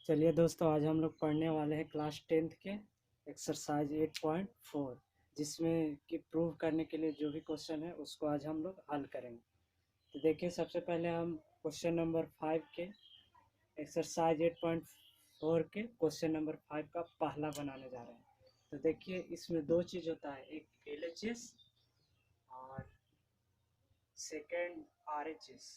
चलिए दोस्तों, आज हम लोग पढ़ने वाले हैं क्लास 10th के एक्सरसाइज 8.4, जिसमें कि प्रूव करने के लिए जो भी क्वेश्चन है उसको आज हम लोग हल करेंगे। तो देखिए, सबसे पहले हम क्वेश्चन नंबर 5 के एक्सरसाइज 8.4 के क्वेश्चन नंबर 5 का पहला बनाने जा रहे हैं। तो देखिए, इसमें दो चीज़ होता है, एक LHS और सेकेंड RHS।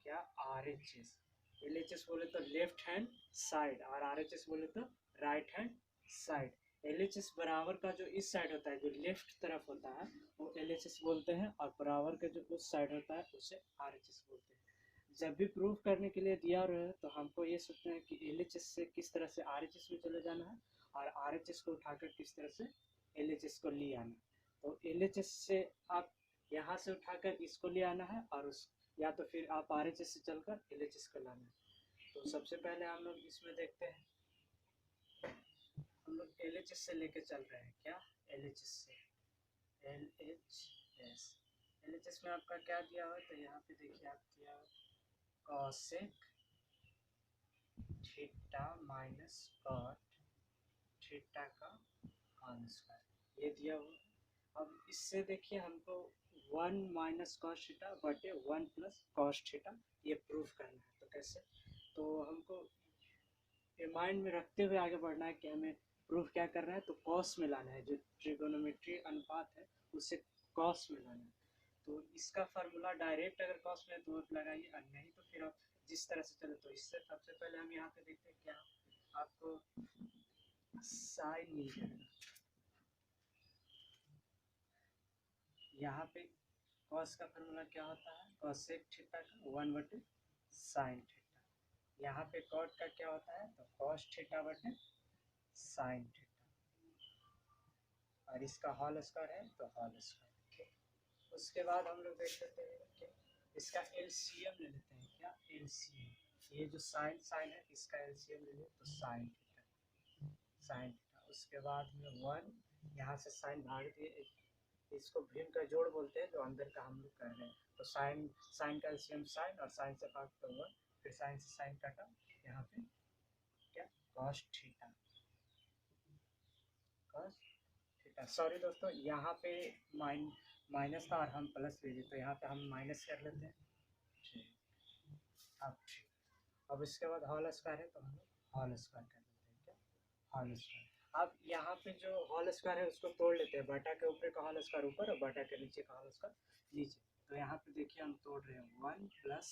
क्या? RHS। LHS बोले तो लेफ्ट हैंड साइड और RHS बोले तो राइट हैंड साइड। LHS बराबर का जो इस साइड होता है, जो लेफ्ट तरफ होता है, वो LHS बोलते हैं, और बराबर का जो उस साइड होता है उसे RHS बोलते हैं। जब भी प्रूफ करने के लिए दिया रहे तो हमको ये सोचना है कि LHS से किस तरह से RHS में चले जाना है और RHS को उठाकर किस तरह से LHS को ले आना है। तो LHS से आप यहाँ से उठाकर इसको ले आना है, और उस या तो फिर आप RHS से चलकर LHS को लाना है। तो सबसे पहले हम लोग इसमें देखते हैं, हम लोग LHS से लेके चल रहे हैं। क्या? LHS से LHS। LHS में आपका क्या दिया हुआ है? तो यहाँ पे देखिए, आप दिया cosec theta minus cot theta का होल स्क्वायर, ये दिया हुआ। अब इससे देखिए, हमको 1 माइनस कॉस थीटा बटे 1 प्लस कॉस थीटा ये प्रूफ करना है। तो कैसे? तो हमको ये माइंड में रखते हुए आगे बढ़ना है कि हमें प्रूफ क्या करना है। तो कॉस में लाना है, जो ट्रिगोनोमेट्री अनुपात है उसे कॉस में लाना है। तो इसका फार्मूला डायरेक्ट अगर कॉस में तो लगाइए, और नहीं तो फिर आप जिस तरह से चले। तो इससे सबसे पहले हम यहाँ पे देखते हैं, क्या आपको साइन मिल जाएगा। यहाँ पे कॉस का फार्मूला क्या होता है? कॉसेक थीटा का 1 बटे साइन थीटा। यहाँ पे कॉट का क्या होता है? तो कॉस थीटा बटे साइन थीटा, और इसका होल स्क्वायर है तो होल स्क्वायर। उसके बाद हम लोग देख लेते हैं कि इसका एलसीएम ले लेते हैं। क्या? एलसीएम। ये जो साइन साइन है, इसका एलसीएम ले लें तो साइन थीटा साइन थीटा। उसके बाद में 1, यहाँ से साइन भाग दिए, इसको भिन्न का जोड़ बोलते हैं, जो अंदर का हम लोग कर रहे हैं। तो साइन साइन का एलसीएम साइन, और साइन से भाग तो 1, फिर साइन से साइन काटा, यहाँ पे क्या? Cos theta cos theta. Sorry दोस्तों, यहाँ पे माइनस था और हम प्लस ले लिए, तो यहाँ पे हम माइनस कर लेते हैं। अब इसके बाद होल स्क्वायर है तो हम लोग होल स्क्वायर कर लेते हैं। क्या? Whole square. अब यहाँ पे जो होल स्क्वायर है उसको तोड़ लेते हैं, बटा के ऊपर का होल स्क्वायर ऊपर और बटा के नीचे का होल स्क्वायर नीचे। तो यहाँ पे देखिए, हम तोड़ रहे हैं 1 प्लस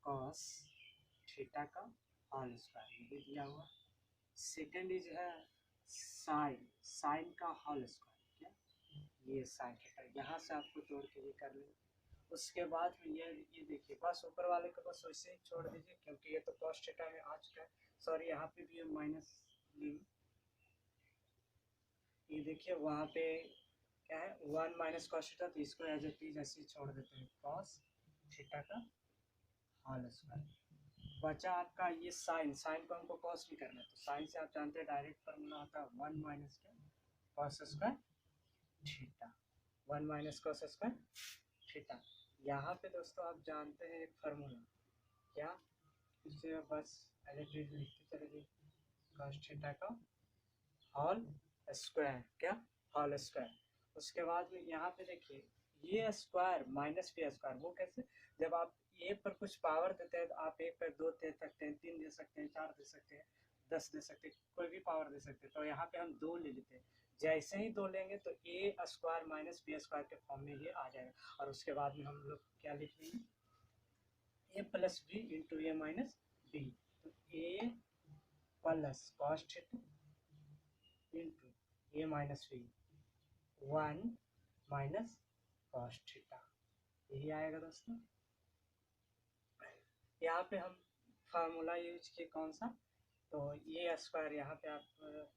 कॉस थीटा का होल स्क्वायर, ये दिया हुआ। सेकेंड इज है साइन साइन का होल स्क्वायर। क्या? ये साइन थीटा, यहाँ से आपको तोड़ के ये कर लेंगे। उसके बाद में ये देखिए, बस ऊपर वाले को बस वैसे ही छोड़ दीजिए, क्योंकि ये तो कॉस थीटा में आ चुका है। सॉरी, यहाँ पे भी हम माइनस लेंगे। ये देखिए, वहाँ पे क्या है? 1 माइनस कॉस थीटा, तो इसको एज इट इज ऐसे ही छोड़ देते हैं, कॉस थीटा का होल स्क्वायर। बचा आपका ये साइन, साइन को हमको कॉस भी करना है, तो साइन से आप जानते हैं डायरेक्ट फॉर्मूला होता है 1 minus cos square theta. 1 minus cos square theta. यहाँ पे दोस्तों आप जानते हैं एक फार्मूला, क्या? इसे बस एलिट्रीज लिखते चले गए, कॉस थीटा का होल स्क्वायर। क्या? Whole square. उसके बाद में यहाँ पे देखिए, ये स्क्वायर माइनस बी स्क्वायर, वो कैसे? जब आप ए पर कुछ पावर देते हैं तो आप एक पर 2 दे सकते हैं, 3 दे सकते हैं, 4 दे सकते हैं, 10 दे सकते हैं, कोई भी पावर दे सकते हैं। तो यहाँ पे हम 2 ले लेते हैं। जैसे ही 2 लेंगे तो ए स्क्वायर माइनस बी स्क्वायर के फॉर्म में ये आ जाएगा, और उसके बाद में हम लोग क्या लिख लेंगे? A plus B into A minus B. तो A plus cos theta into A minus B, 1 minus cos theta, यही आएगा दोस्तों। यहाँ पे हम फार्मूला यूज किए कौन सा? तो ए स्क्वायर, यहाँ पे आप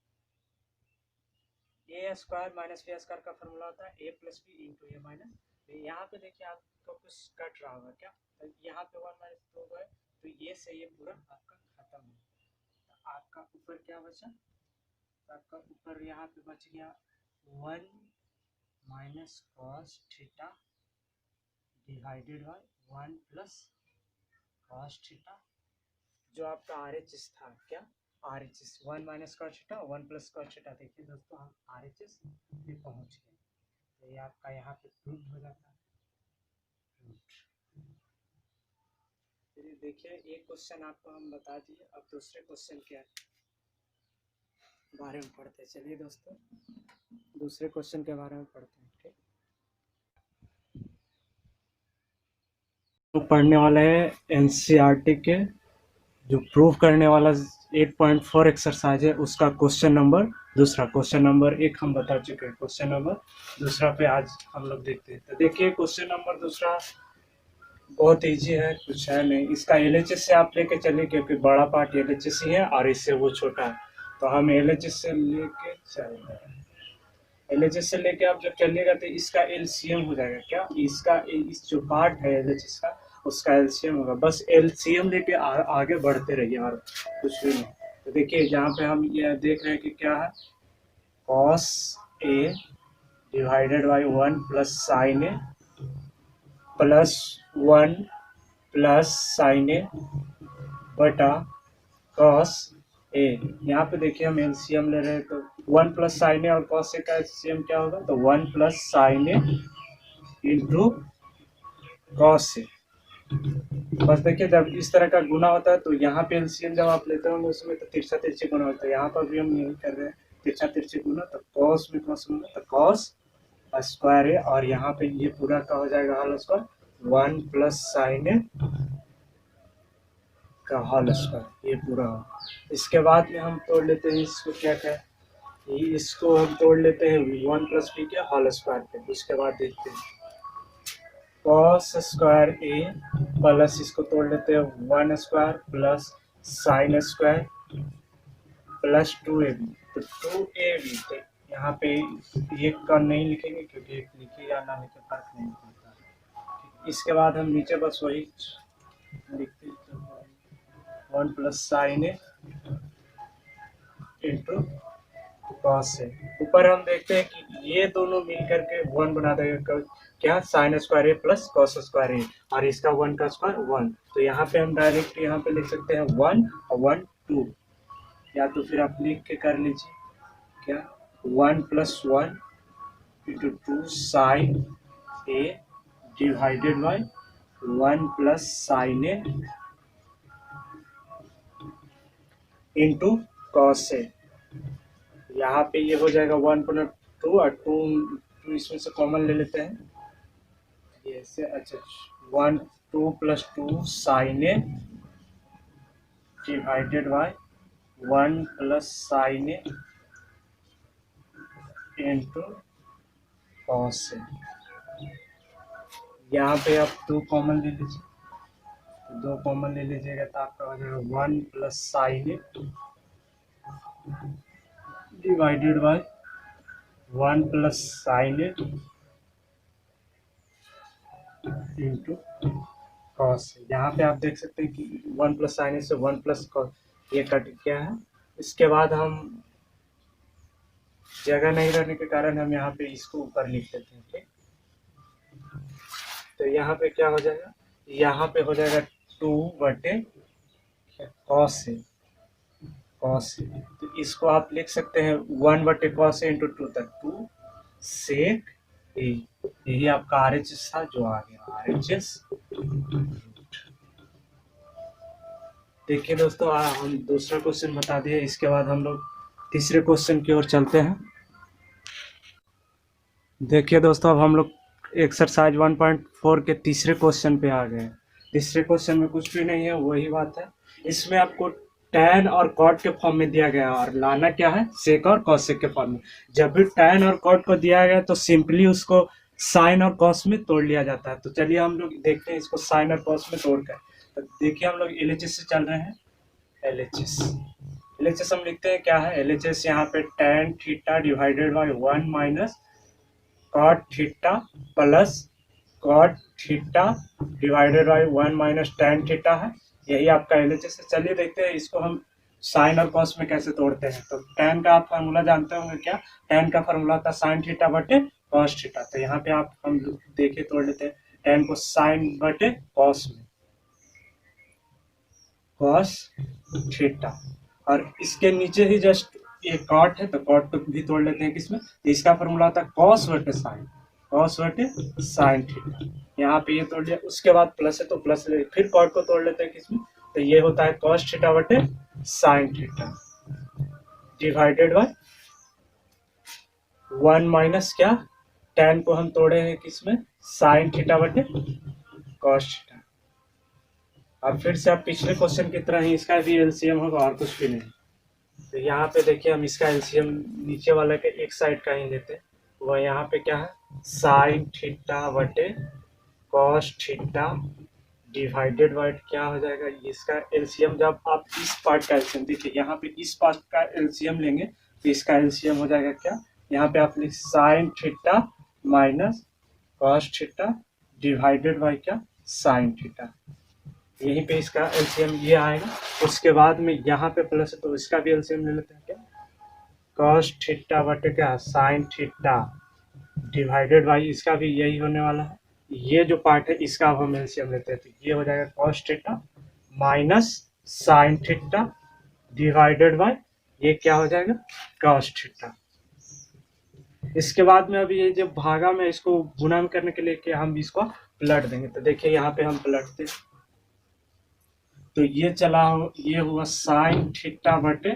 ए स्क्वायर माइनस बी स्क्वायर का फार्मूला होता है ए plus B into A minus B. यहाँ पे देखिए, आपको कुछ कट रहा होगा। क्या? तो यहाँ पे 1 माइनस 2 है, तो ये से ये पूरा आपका खत्म हो, तो आपका ऊपर क्या बचा? तो आपका ऊपर यहाँ पे बच गया 1 minus cos theta divided bye 1 plus cos theta, जो आपका आर एच एस था, क्या R H S 1 minus cos theta 1 plus cos theta. देखिए दोस्तों हम आर एच एस पे पहुँच गए, तो ये आपका यहाँ पे प्रूव हो जाता है। फिर देखिए एक क्वेश्चन आपको हम बता दिए, अब दूसरे क्वेश्चन के बारे में पढ़ते हैं। चलिए दोस्तों दूसरे क्वेश्चन के बारे में पढ़ते हैं। ठीक, तो पढ़ने वाला है एनसीईआरटी के जो प्रूव करने वाला 8.4 एक्सरसाइज है उसका क्वेश्चन नंबर दूसरा। क्वेश्चन नंबर 1 हम बता चुके हैं, क्वेश्चन नंबर दूसरा पे आज हम लोग देखते हैं। तो देखिए क्वेश्चन नंबर दूसरा बहुत इजी है, कुछ है नहीं। इसका एलएचएस से आप लेके चलिए क्योंकि बड़ा पार्ट एलएचएस ही है और इससे वो छोटा है, तो हम एलएचएस से लेके चल रहे हैं। एलएचएस से लेके आप जब चलिएगा तो इसका एलसीएम हो जाएगा, क्या इसका इस जो पार्ट है एलएचएस का उसका एलसीएम होगा। बस एलसीएम लेके आगे बढ़ते रहिए और कुछ भी नहीं। तो देखिए जहाँ पे हम ये देख रहे हैं कि क्या है, cos a divided by 1 plus sine A plus 1 plus sine A बटा cos a। यहाँ पे देखिए हम एलसीएम ले रहे हैं, तो 1 प्लस साइन ए और cos a का एलसीएम क्या होगा, तो 1 plus sine A into cos a। बस देखिए जब इस तरह का गुना होता है तो यहाँ पे एलसीएम जब आप लेते होंगे उसमें तो तिरछा तिरछी गुना होता है, यहाँ पर भी हम यही कर रहे हैं तिरछा तिरछी गुना। तो cos में cos गुना तो cos स्क्वायर है और यहाँ पे ये पूरा का हो जाएगा होल स्क्वायर 1 प्लस साइन ए का होल स्क्वायर, ये पूरा हो। इसके बाद में हम तोड़ लेते हैं इसको, क्या क्या इसको हम तोड़ लेते हैं 1 प्लस बी के होल स्क्वायर पे। उसके बाद देखते हैं cos स्क्वायर ए प्लस इसको तोड़ लेते हैं 1 square plus sine square plus 2ab। तो 2ab तो यहाँ पे एक का नहीं लिखेंगे क्योंकि एक लिखे या ना लिखे फर्क नहीं पड़ता। इसके बाद हम नीचे बस वही लिखते 1 plus sine A into cos ए। ऊपर हम देखते हैं कि ये दोनों मिल करके 1 बना देगा, क्या sine square A plus cos square ए और इसका 1 का स्क्वायर 1। तो यहाँ पे हम डायरेक्ट यहाँ पे लिख सकते हैं 1 और 1 2, या तो फिर आप लिख के कर लीजिए क्या 1 plus 1 into 2 sine A divided by 1 plus sine A into cos A. यहाँ पे ये हो जाएगा 1 प्लस 2 और 2 इसमें से कॉमन ले लेते हैं ये से। अच्छा 1 2 plus 2 sine A divided by 1 plus sine A into cos A. यहाँ पे आप 2 कॉमन ले लीजिए, 2 कॉमन ले लीजिएगा तो आपका हो जाएगा 1 plus sine A divided by 1 plus sine A into cos. यहाँ पे आप देख सकते हैं कि 1 प्लस साइन ए से 1 प्लस कॉस ये कट गया है। इसके बाद हम जगह नहीं रहने के कारण हम यहाँ पे इसको ऊपर लिख लेते हैं। ठीक, तो यहाँ पे क्या हो जाएगा, यहाँ पे हो जाएगा 2 बटे कॉस ए, कॉस ए। तो इसको आप लिख सकते हैं 1 बटे कॉस ए इंटू 2 तक 2 सेक ए। यही आपका आर एच एस था जो आ गया आर एच एस। देखिए दोस्तों हम दूसरा क्वेश्चन बता दिए, इसके बाद हम लोग तीसरे क्वेश्चन की ओर चलते हैं। देखिए दोस्तों अब हम लोग एक्सरसाइज 1.4 के तीसरे क्वेश्चन पे आ गए। तीसरे क्वेश्चन में कुछ भी नहीं है, वही बात है। इसमें आपको tan और cot के फॉर्म में दिया गया और लाना क्या है सेक और कॉसेक के फॉर्म में। जब भी tan और cot को दिया गया तो सिंपली उसको साइन और कॉस में तोड़ लिया जाता है। तो चलिए हम लोग देखते हैं इसको साइन और कॉस में तोड़ कर। तो देखिए हम लोग एलएचएस से चल रहे हैं। एलएचएस हम लिखते हैं क्या है, एलएचएस यहाँ पे tan theta divided by 1 minus cot theta plus cot theta divided by 1 minus tan theta है। यही आपका एलएचएस है। चलिए देखते हैं इसको हम साइन और कॉस में कैसे तोड़ते हैं। तो tan का आप फार्मूला जानते होंगे, क्या tan का फार्मूला होता है साइन थीटा बटे कॉस थीटा। तो यहाँ पे आप हम देखिए तोड़ लेते हैं tan को साइन बटे कॉस में। कॉस थीटा, और इसके नीचे ही जस्ट ये कॉट है तो कॉट को भी तोड़ लेते हैं किसमें, तो इसका फॉर्मूला होता है कॉस बटे साइन, कॉस बटे साइन थीटा। यहाँ पे ये तोड़ लिया, उसके बाद प्लस है तो प्लस ले, फिर कॉट को तोड़ लेते हैं किसमें, तो ये होता है कॉस थीटा बटे sign theta divided bye 1 minus क्या, tan को हम तोड़े हैं किसमें, साइन थीटा बटे कॉस थीटा। अब फिर से आप पिछले क्वेश्चन की तरह ही इसका भी एलसीएम होगा और कुछ भी नहीं। तो यहाँ पे देखिए हम इसका एलसीएम नीचे वाला के एक साइड का ही लेते हैं, वह यहाँ पे क्या है साइन थीटा बटे कॉस थीटा डिवाइडेड बाय क्या हो जाएगा, इसका एलसीएम जब आप इस पार्ट का एलसीएम देखिए, यहाँ पे इस पार्ट का एलसीएम लेंगे तो इसका एलसीएम हो जाएगा क्या, यहाँ पे आप लिख sign theta minus cos theta divided bye क्या साइन थीटा, यहीं पे इसका एलसीएम ये आएगा। उसके बाद में यहाँ पे प्लस है तो इसका भी एलसीएम ले लेते हैं क्या, कॉस थीटा बटे क्या साइन थीटा डिवाइडेड बाई, इसका भी यही होने वाला है, ये जो पार्ट है इसका हम एलसीएम लेते हैं तो ये हो जाएगा cos theta minus sign theta divided bye ये क्या हो जाएगा कॉस थीटा। इसके बाद में अभी ये जब भागा में इसको गुणा करने के लिए कि हम इसको पलट देंगे, तो देखिए यहाँ पे हम पलटते तो ये चला हो, ये हुआ साइन थीटा बटे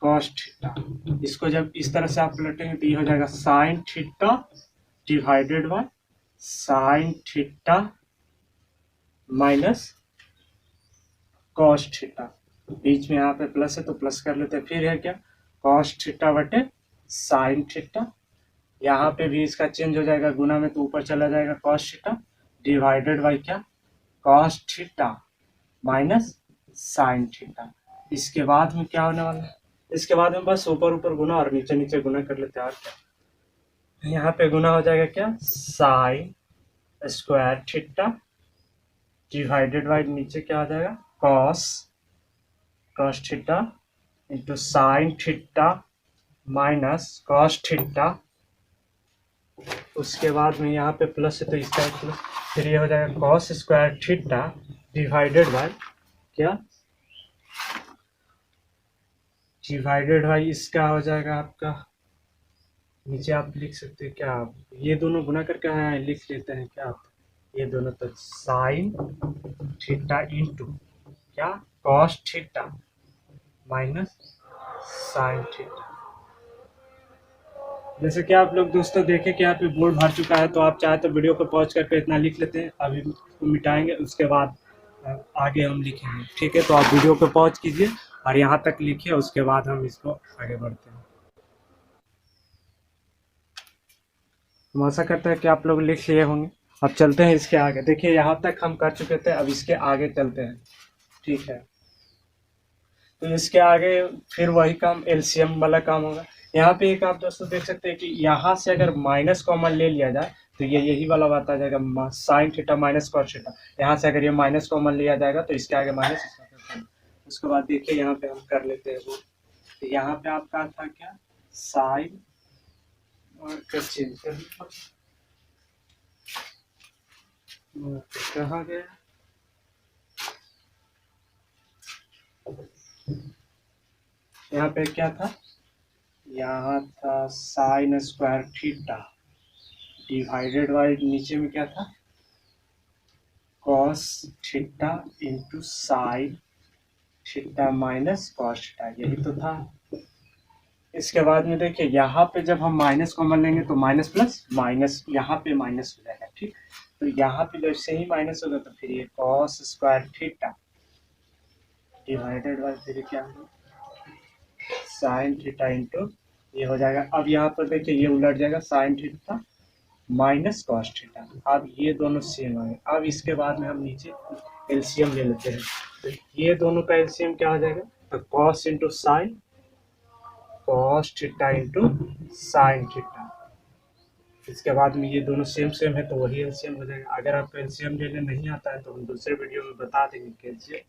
कॉस थीटा, इसको जब इस तरह से आप पलटेंगे तो ये हो जाएगा sine theta divided by sine theta minus cos theta, बीच में यहाँ पे प्लस है तो प्लस कर लेते हैं, फिर है क्या कॉस थीटा बटे साइन थीटा, यहाँ पे भी इसका चेंज हो जाएगा गुना में तो ऊपर चला जाएगा कॉस थीटा डिवाइडेड बाय क्या cos theta minus sine theta. इसके बाद में क्या होने वाला है, इसके बाद में बस ऊपर ऊपर गुना और नीचे नीचे गुना कर लेते हैं और क्या, यहाँ पे गुना हो जाएगा क्या sine square theta divided bye नीचे क्या हो जाएगा cos theta into sine theta minus cos theta, उसके बाद में यहाँ पे प्लस है तो इसका प्लस, फिर ये हो जाएगा cos square theta divided bye क्या डिवाइडेड बाय इसका हो जाएगा आपका, नीचे आप लिख सकते हैं क्या, आप ये दोनों गुना करके यहाँ लिख लेते हैं क्या आप, ये दोनों तो साइन थीटा इंटू क्या cos theta minus sine theta. जैसे कि आप लोग दोस्तों देखें कि यहाँ पे बोर्ड भर चुका है, तो आप चाहे तो वीडियो को पॉज करके इतना लिख लेते हैं, अभी इसको मिटाएंगे उसके बाद आगे हम लिखेंगे, ठीक है। तो आप वीडियो को पॉज कीजिए और यहाँ तक लिखिए, उसके बाद हम इसको आगे बढ़ते हैं। हम आशा करते हैं कि आप लोग लिख लिए होंगे। अब चलते हैं इसके आगे, देखिए यहाँ तक हम कर चुके थे, अब इसके आगे चलते हैं, ठीक है। तो इसके आगे फिर वही काम एलसीएम वाला काम होगा। यहाँ पे एक आप दोस्तों देख सकते हैं कि यहाँ से अगर माइनस कॉमन ले लिया जाए तो ये यही वाला बात आ जाएगा sine theta minus cos theta, यहाँ से अगर ये माइनस कॉमन लिया जाएगा तो इसके आगे माइनस, उसके बाद देखिए यहाँ पे हम कर लेते हैं वो, तो यहाँ पे आपका था क्या साइन और चेंज कर कहाँ गया, यहाँ पे क्या था, यहाँ था sign square theta divided bye नीचे में क्या था cos theta into sine theta minus cos theta, यही तो था। इसके बाद में देखिए यहाँ पे जब हम माइनस कॉमन लेंगे तो माइनस प्लस माइनस यहाँ पे माइनस हो जाएगा, ठीक। तो यहाँ पे जैसे ही माइनस होगा तो फिर ये cos square theta divided bye फिर क्या होगा साइन थीटा इंटू ये हो जाएगा। अब यहाँ पर देखिए ये उलट जाएगा sine theta minus cos theta, अब ये दोनों सेम आए। अब इसके बाद में हम नीचे एलसीएम ले लेते हैं, तो ये दोनों का एलसीएम क्या हो जाएगा, तो cos into sine cos theta into sine theta. इसके बाद में ये दोनों सेम सेम है तो वही एलसीएम हो जाएगा। अगर आपको एलसीएम लेने नहीं आता है तो हम दूसरे वीडियो में बता देंगे कि एलसीएम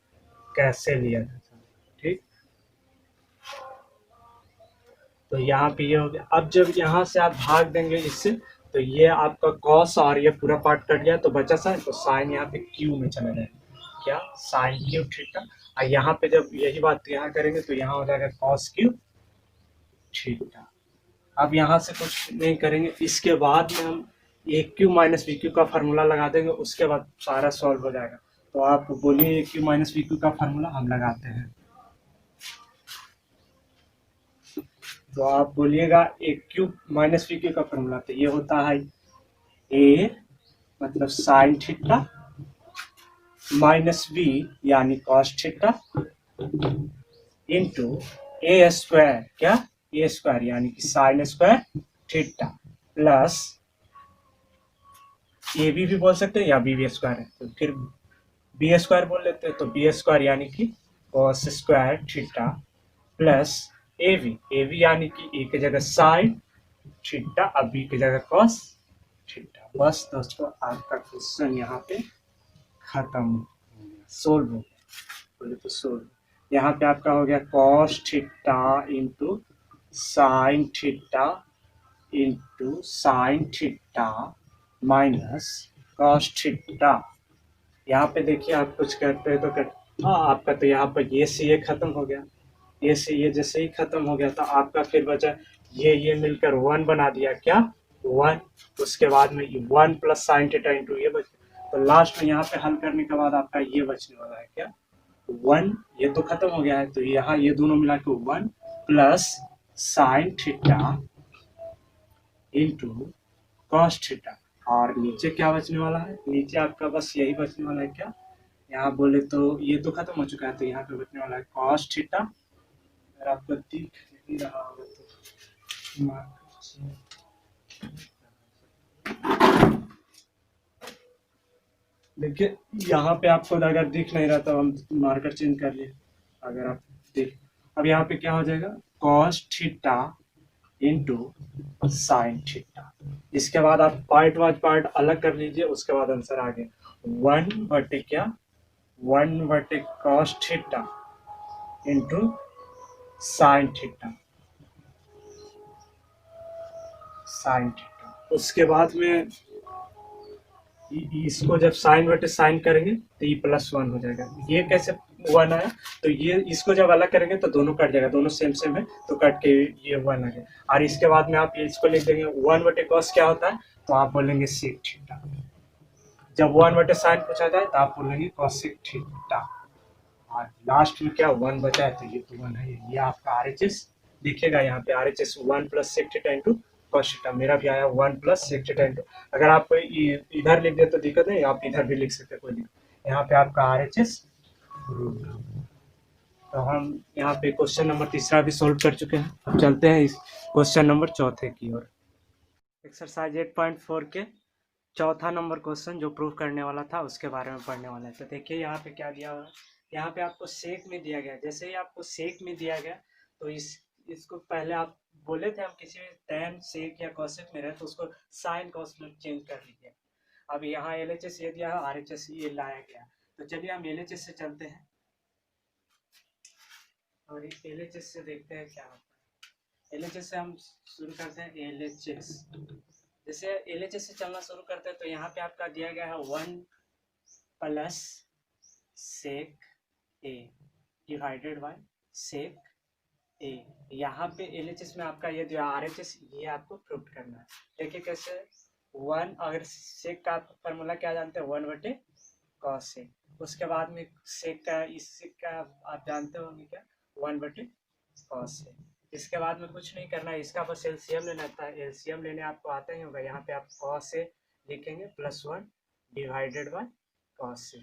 कैसे लिया जाता है, ठीक। तो यहाँ पे ये हो गया। अब जब यहाँ से आप भाग देंगे इससे तो ये आपका कॉस और ये पूरा पार्ट कट गया तो बचा साइन, तो साइन यहाँ पे क्यू में चला जाएगा क्या साइन क्यू थीटा, और यहाँ पे जब यही बात यहाँ करेंगे तो यहाँ हो जाएगा कॉस क्यूब थीटा। अब यहाँ से कुछ नहीं करेंगे, इसके बाद में हम ए क्यू माइनस बी क्यू का फार्मूला लगा देंगे, उसके बाद सारा सॉल्व हो जाएगा। तो आप बोलिए A cube minus B cube का फार्मूला हम लगाते हैं। तो आप बोलिएगा A cube minus B cube का फार्मूला, तो ये होता है ए मतलब साइन थीटा माइनस बी यानी cos theta into A square, क्या ए स्क्वायर यानी कि sine square theta plus A B भी बोल सकते हैं या बी स्क्वायर है तो फिर बी स्क्वायर बोल लेते हैं, तो बी स्क्वायर यानी कि cos square theta plus A B यानी कि ए की जगह साइन थीटा अब बी की जगह कॉस थीटा। बस दोस्तों आपका क्वेश्चन यहाँ पे खत्म, सोल्व हो गया। बोले तो सोल्व, यहाँ पे आपका हो गया cos theta into sine theta minus cos theta. यहाँ पे देखिए आप कुछ करते हैं तो हाँ आपका तो यहाँ पर ये से ये खत्म हो गया, ये से ये जैसे ही खत्म हो गया तो आपका फिर बचा ये मिलकर 1 बना दिया, क्या 1। उसके बाद में 1 प्लस साइन थीटा इंटू ये बच, तो लास्ट में यहाँ पे हल करने के बाद आपका ये बचने वाला है, क्या 1। ये तो खत्म हो गया है तो यहाँ ये दोनों मिला के 1 plus sine theta into cos theta, और नीचे क्या बचने वाला है, नीचे आपका बस यही बचने वाला है, क्या यहाँ बोले तो ये तो खत्म हो चुका है तो यहाँ पे बचने वाला है कॉस थीटा। अगर आपको दिख नहीं रहा होगा तो देखिए यहाँ पे आपको अगर दिख नहीं रहा तो हम मार्कर चेंज कर लिए। अगर आप देख, अब यहाँ पे क्या हो जाएगा cos theta into sine theta. इसके बाद आप पार्ट वाइज पार्ट अलग कर लीजिए, उसके बाद आंसर आ गया 1/, क्या 1/, cos theta into sine theta. उसके बाद में इसको जब साइन करेंगे तो ये +1 हो जाएगा। ये कैसे 1 आया, तो ये इसको जब अलग करेंगे तो दोनों कट जाएगा, दोनों सेम है तो कट के ये 1 आ गया। और इसके बाद में आप इसको लिख देंगे 1/cos क्या होता है, तो आप बोलेंगे सेक थीटा। जब 1/sin पूछा जाए तो आप बोलेंगे cosec थीटा। और लास्ट में क्या 1 बचा है, तो ये तो 1 है। ये आपका RHS दिखेगा यहाँ पे, RHS 1 + sec theta into cos theta. मेरा भी आया 1 + sec थीटा इंटू, अगर आप इधर लिख दे तो दिक्कत नहीं, आप इधर भी लिख सकते हैं, कोई दिक्कत। यहाँ पे आपका RHS तो हम यहाँ पे क्वेश्चन नंबर 3 भी सोल्व कर चुके हैं। अब चलते हैं इस क्वेश्चन नंबर 4 की ओर। एक्सरसाइज 8.4 के चौथा नंबर क्वेश्चन जो प्रूव करने वाला था उसके बारे में पढ़ने वाला है। तो देखिए यहाँ पे क्या दिया हुआ है, यहाँ पे आपको सेक में दिया गया। जैसे ही आपको सेक में दिया गया तो इसको पहले आप बोले थे हम किसी tan सेक या कोसेक में रहे तो उसको साइन कॉस में चेंज कर लीजिए। अब यहाँ LHS ये दिया है, RHS ये लाया गया। तो चलिए हम LHS से चलते हैं और LHS से देखते हैं क्या होता है। LHS से हम शुरू करते हैं। LHS जैसे LHS से चलना शुरू करते हैं तो यहाँ पे आपका दिया गया है 1 + sec a divided by sec a। यहाँ पे LHS में आपका ये जो RHS ये आपको प्रूव करना है। देखिए कैसे 1, अगर sec का फार्मूला क्या जानते हैं 1/cos a। उसके बाद में sec का इस sec का आप जानते होंगे क्या 1/cos a। इसके बाद में कुछ नहीं करना है, इसका बस एलसीएम लेना था। एलसीएम लेने आपको आता ही होगा। यहाँ पे आप cos a लिखेंगे +1 divided bye cos a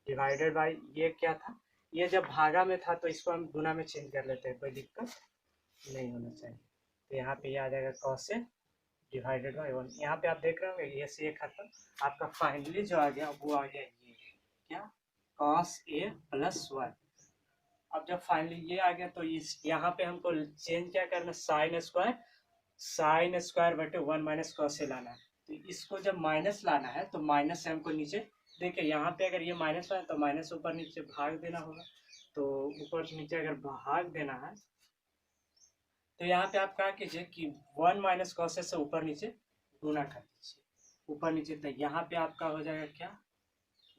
divided by ये क्या था, ये जब भागा में था तो इसको हम गुना में चेंज कर लेते हैं, कोई दिक्कत नहीं होना चाहिए। तो यहाँ पे ये आ जाएगा cos a डिवाइडेड बाय 1। यहाँ पे आप देख रहे होंगे ये से खत्म, आपका फाइनली जो आ गया वो आ गया ये क्या cos a +1। अब जब फाइनली ये आ गया तो इस यहाँ पे हमको चेंज क्या करना, साइन स्क्वायर बटे 1 - cos a लाना है। तो इसको जब माइनस लाना है तो माइनस से हमको नीचे देखिए, यहाँ पे अगर ये माइनस है तो माइनस ऊपर नीचे भाग देना होगा। तो ऊपर से नीचे अगर भाग देना है तो यहाँ पे आप क्या कीजिए कि 1 - cos a से ऊपर नीचे गुना कर दीजिए, ऊपर नीचे। तो यहाँ पे आपका हो जाएगा क्या,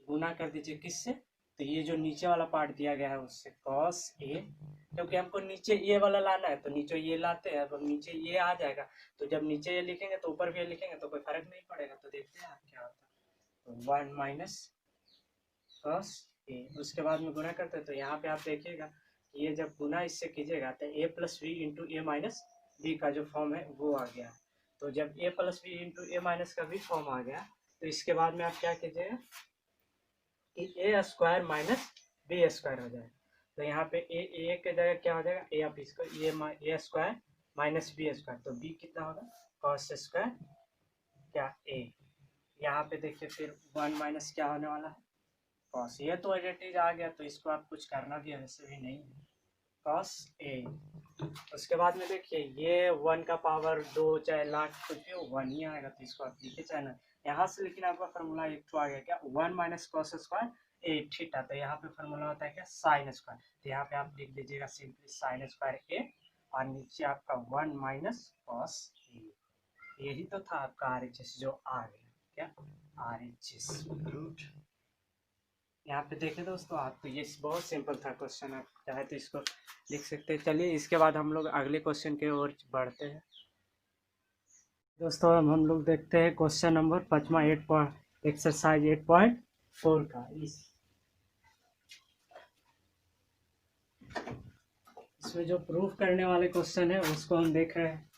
गुना कर दीजिए किससे, तो ये जो नीचे वाला पार्ट दिया गया है उससे cos a, क्योंकि हमको नीचे ये वाला लाना है तो नीचे ये लाते हैं, अब नीचे ये आ जाएगा तो जब नीचे ये लिखेंगे तो ऊपर भी ये लिखेंगे तो कोई फर्क नहीं पड़ेगा। तो देखते हैं क्या होता है। तो 1 माइनस cos a, उसके बाद में गुना करते हैं तो यहाँ पे आप देखिएगा ये जब गुना इससे कीजिएगा तो a plus B into A minus B का जो फॉर्म है वो आ गया। तो जब a plus B into A minus का भी फॉर्म आ गया तो इसके बाद में आप क्या कीजिएगा कि ए स्क्वायर माइनस बी स्क्वायर हो जाएगा। तो यहाँ पे ए के जगह क्या हो जाएगा, ए आप इसको ए स्क्वायर माइनस बी स्क्वायर, तो बी कितना होगा कॉस स्क्वायर क्या ए। यहाँ पे देखिए फिर 1 माइनस क्या होने वाला है कॉस, ये तो एडिटिव आ गया तो इसको आप कुछ करना भी वैसे भी नहीं है, कॉस ए। उसके बाद में देखिए ये 1 का पावर 2 चाहे लाख कुछ भी 1 ही आएगा तो इसको आप लिखे चाहे ना यहाँ से, लेकिन आपका फॉर्मूला एक तो आ गया क्या 1 माइनस कॉस स्क्वायर ए थीटा, तो यहाँ पे फॉर्मूला होता है क्या साइन स्क्वायर, तो यहाँ पे आप लिख दीजिएगा सिंपली साइन स्क्वायर ए और नीचे आपका 1 माइनस कॉस ए। यही तो था आपका आरएचएस जो आ गया क्या आरएचएस। यहाँ पे देखें दोस्तों आप, तो ये बहुत सिंपल था क्वेश्चन, आप चाहे तो इसको लिख सकते हैं। चलिए इसके बाद हम लोग अगले क्वेश्चन की ओर बढ़ते हैं। दोस्तों अब हम लोग देखते हैं क्वेश्चन नंबर 5वां एक्सरसाइज 8.4 का। इसमें जो प्रूफ करने वाले क्वेश्चन है उसको हम देख रहे हैं।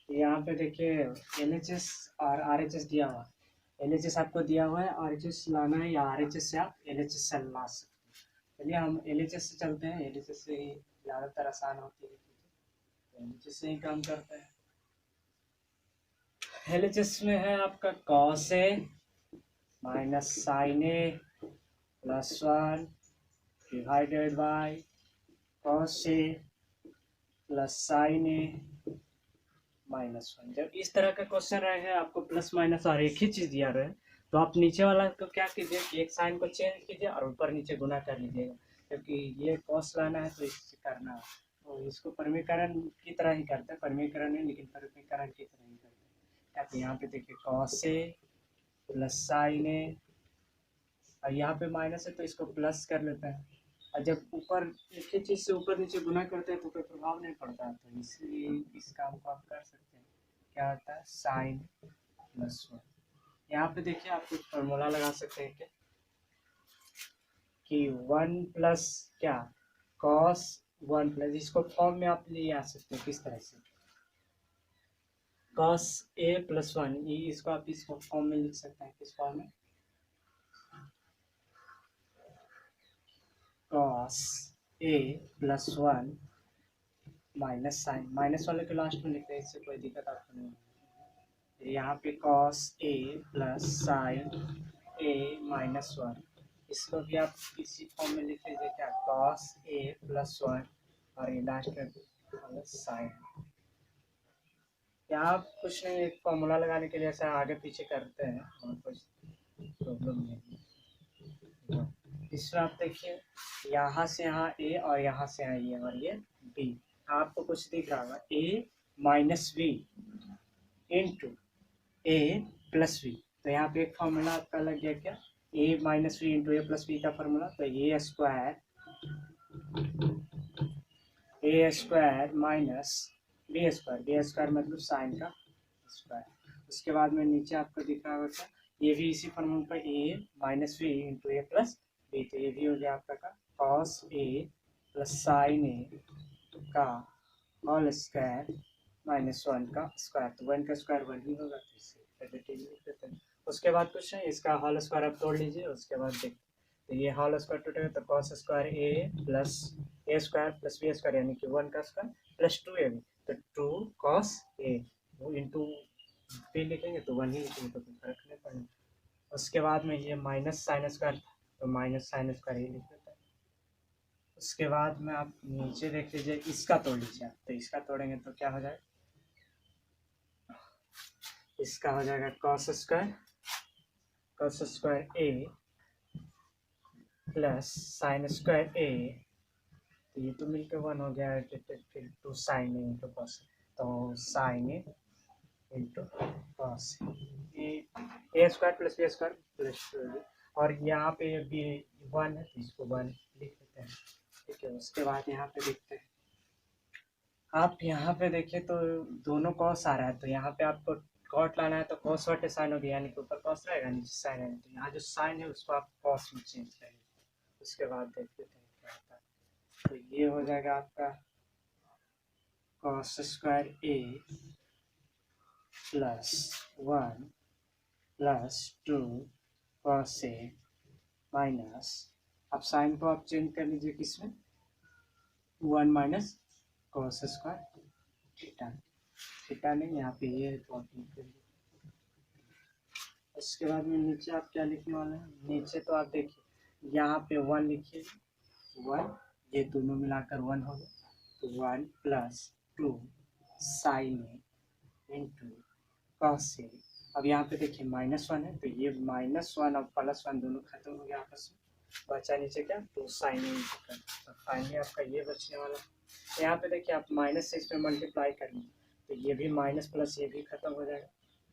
यहाँ पे देखिए एलएचएस और आरएचएस दिया हुआ, एलएचएस आपको दिया हुआ है, आरएचएस लाना है या आरएचएस से आप एलएचएस से ला सकते हैं। चलिए हम एलएचएस से चलते हैं, एलएचएस से ही ज़्यादातर आसान होती है, तो एलएचएस से ही काम करते हैं। एलएचएस में है आपका cos A minus sine A plus 1 divided by cos A plus sine A minus 1। जब इस तरह का क्वेश्चन रहेगा आपको प्लस माइनस और एक ही चीज़ दिया रहे तो आप नीचे वाला को क्या कीजिए कि एक साइन को चेंज कीजिए और ऊपर नीचे गुना कर लीजिएगा, क्योंकि ये कॉस लाना है तो इससे करना है, तो इसको परमीकरण की तरह ही करते हैं, परमीकरण नहीं लेकिन परमीकरण की तरह ही करते हैं। तो यहाँ पे देखिए कॉस ए प्लस साइन ए और यहाँ पे माइनस है तो इसको प्लस कर लेते हैं, और जब ऊपर एक ही चीज़ से ऊपर नीचे गुना करते हैं तो कोई प्रभाव नहीं पड़ता, तो इसलिए इस काम को आप कर सकते हैं। क्या होता है साइन प्लस 1। यहाँ पे देखिए आप कुछ फॉर्मूला लगा सकते हैं क्या कि 1 प्लस क्या कॉस 1 प्लस, इसको फॉर्म में आप ले आ सकते हैं किस तरह से कॉस ए प्लस 1, ये इसको आप इसको फॉर्म में लिख सकते हैं, किस फॉर्म में cos A plus 1 minus sign, minus वाले के लास्ट में लिखते हैं, इससे कोई दिक्कत आपको नहीं होगी। यहाँ पे cos A plus sine A minus 1, इसको भी आप इसी फॉर्म में लिख लीजिए क्या कॉस ए प्लस 1 और ये लास्ट में साइन। यहाँ कुछ नहीं, एक फॉर्मूला लगाने के लिए ऐसा आगे पीछे करते हैं और कुछ प्रॉब्लम नहीं। इसमें आप देखिए यहाँ से यहाँ ए और यहाँ से यहाँ ए और ये बी, आपको कुछ दिख रहा होगा ए माइनस बी इंटू ए प्लस बी, तो यहाँ पे एक फॉर्मूला आपका लग गया क्या ए माइनस बी इंटू ए प्लस बी का फॉर्मूला, तो ए स्क्वायर माइनस बी स्क्वायर मतलब साइन का स्क्वायर। उसके बाद में नीचे आपको दिख रहा होगा ये भी इसी फॉर्मूला पर ए माइनस बी इंटू ए प्लस बी, तो ये भी हो गया आपका कॉस ए प्लस साइन ए का होल स्क्वायर माइनस 1 का स्क्वायर, तो 1 का स्क्वायर 1 ही होगा, तो इससे लिख देते हैं। उसके बाद कुछ नहीं, इसका होल स्क्वायर आप तोड़ लीजिए, उसके बाद देखते तो ये होल स्क्वायर टूटेगा तो cos square A plus A square plus B square यानी कि 1 का स्क्वायर प्लस 2 ए बी, तो 2 कॉस ए वो इंटू बी लिखेंगे तो 1 ही लिखेंगे तो कोई फर्क नहीं पड़ेगा। उसके बाद में ये माइनस साइन स्क्वायर था तो माइनस साइन स्क्वायर ही लिख देते हैं। उसके बाद में आप नीचे देख लीजिए इसका तोड़ लीजिए आप, तो इसका तोड़ेंगे तो क्या हो जाएगा, इसका हो जाएगा cos square A plus sine square A, तो ये तो मिलकर 1 हो गया, फिर 2 साइन ए इंटू कॉस, तो sine A into cos A square plus B square plus 2, और यहाँ पे बी 1 है तो इसको 1 लिख देते हैं, ठीक है। उसके बाद यहाँ पे देखते हैं, आप यहाँ पे देखिए तो दोनों कॉस आ रहा है, तो यहाँ पे आपको कॉट लाना है तो कॉस बटे साइन हो गया, यानी कि ऊपर कॉस रहेगा नीचे साइन है, तो यहाँ जो साइन है उसको आप कॉस में चेंज करेंगे। उसके बाद देख लेते हैं क्या होता है। तो ये हो जाएगा आपका cos square A plus 1 plus 2 cos A minus, अब साइन को आप चेंज कर लीजिए किसमें, 1 minus cos square theta, theta नहीं यहाँ पे ये है तो आप लिख लीजिए। उसके बाद में नीचे आप क्या लिखने वाले हैं, नीचे तो आप देखिए यहाँ पे 1 लिखिए, 1, ये दोनों मिलाकर 1 हो गया, तो 1 plus 2 sine A into cos ए। अब यहाँ पे देखिए -1 है, तो ये -1 और +1 दोनों खत्म हो गया आपस में, बचा नीचे क्या 2 साइन ए इंटू कर, तो फाइनली आपका ये बचने वाला। यहाँ पे देखिए आप माइनस से इसमें मल्टीप्लाई करेंगे तो ये भी माइनस प्लस ये भी खत्म हो जाएगा,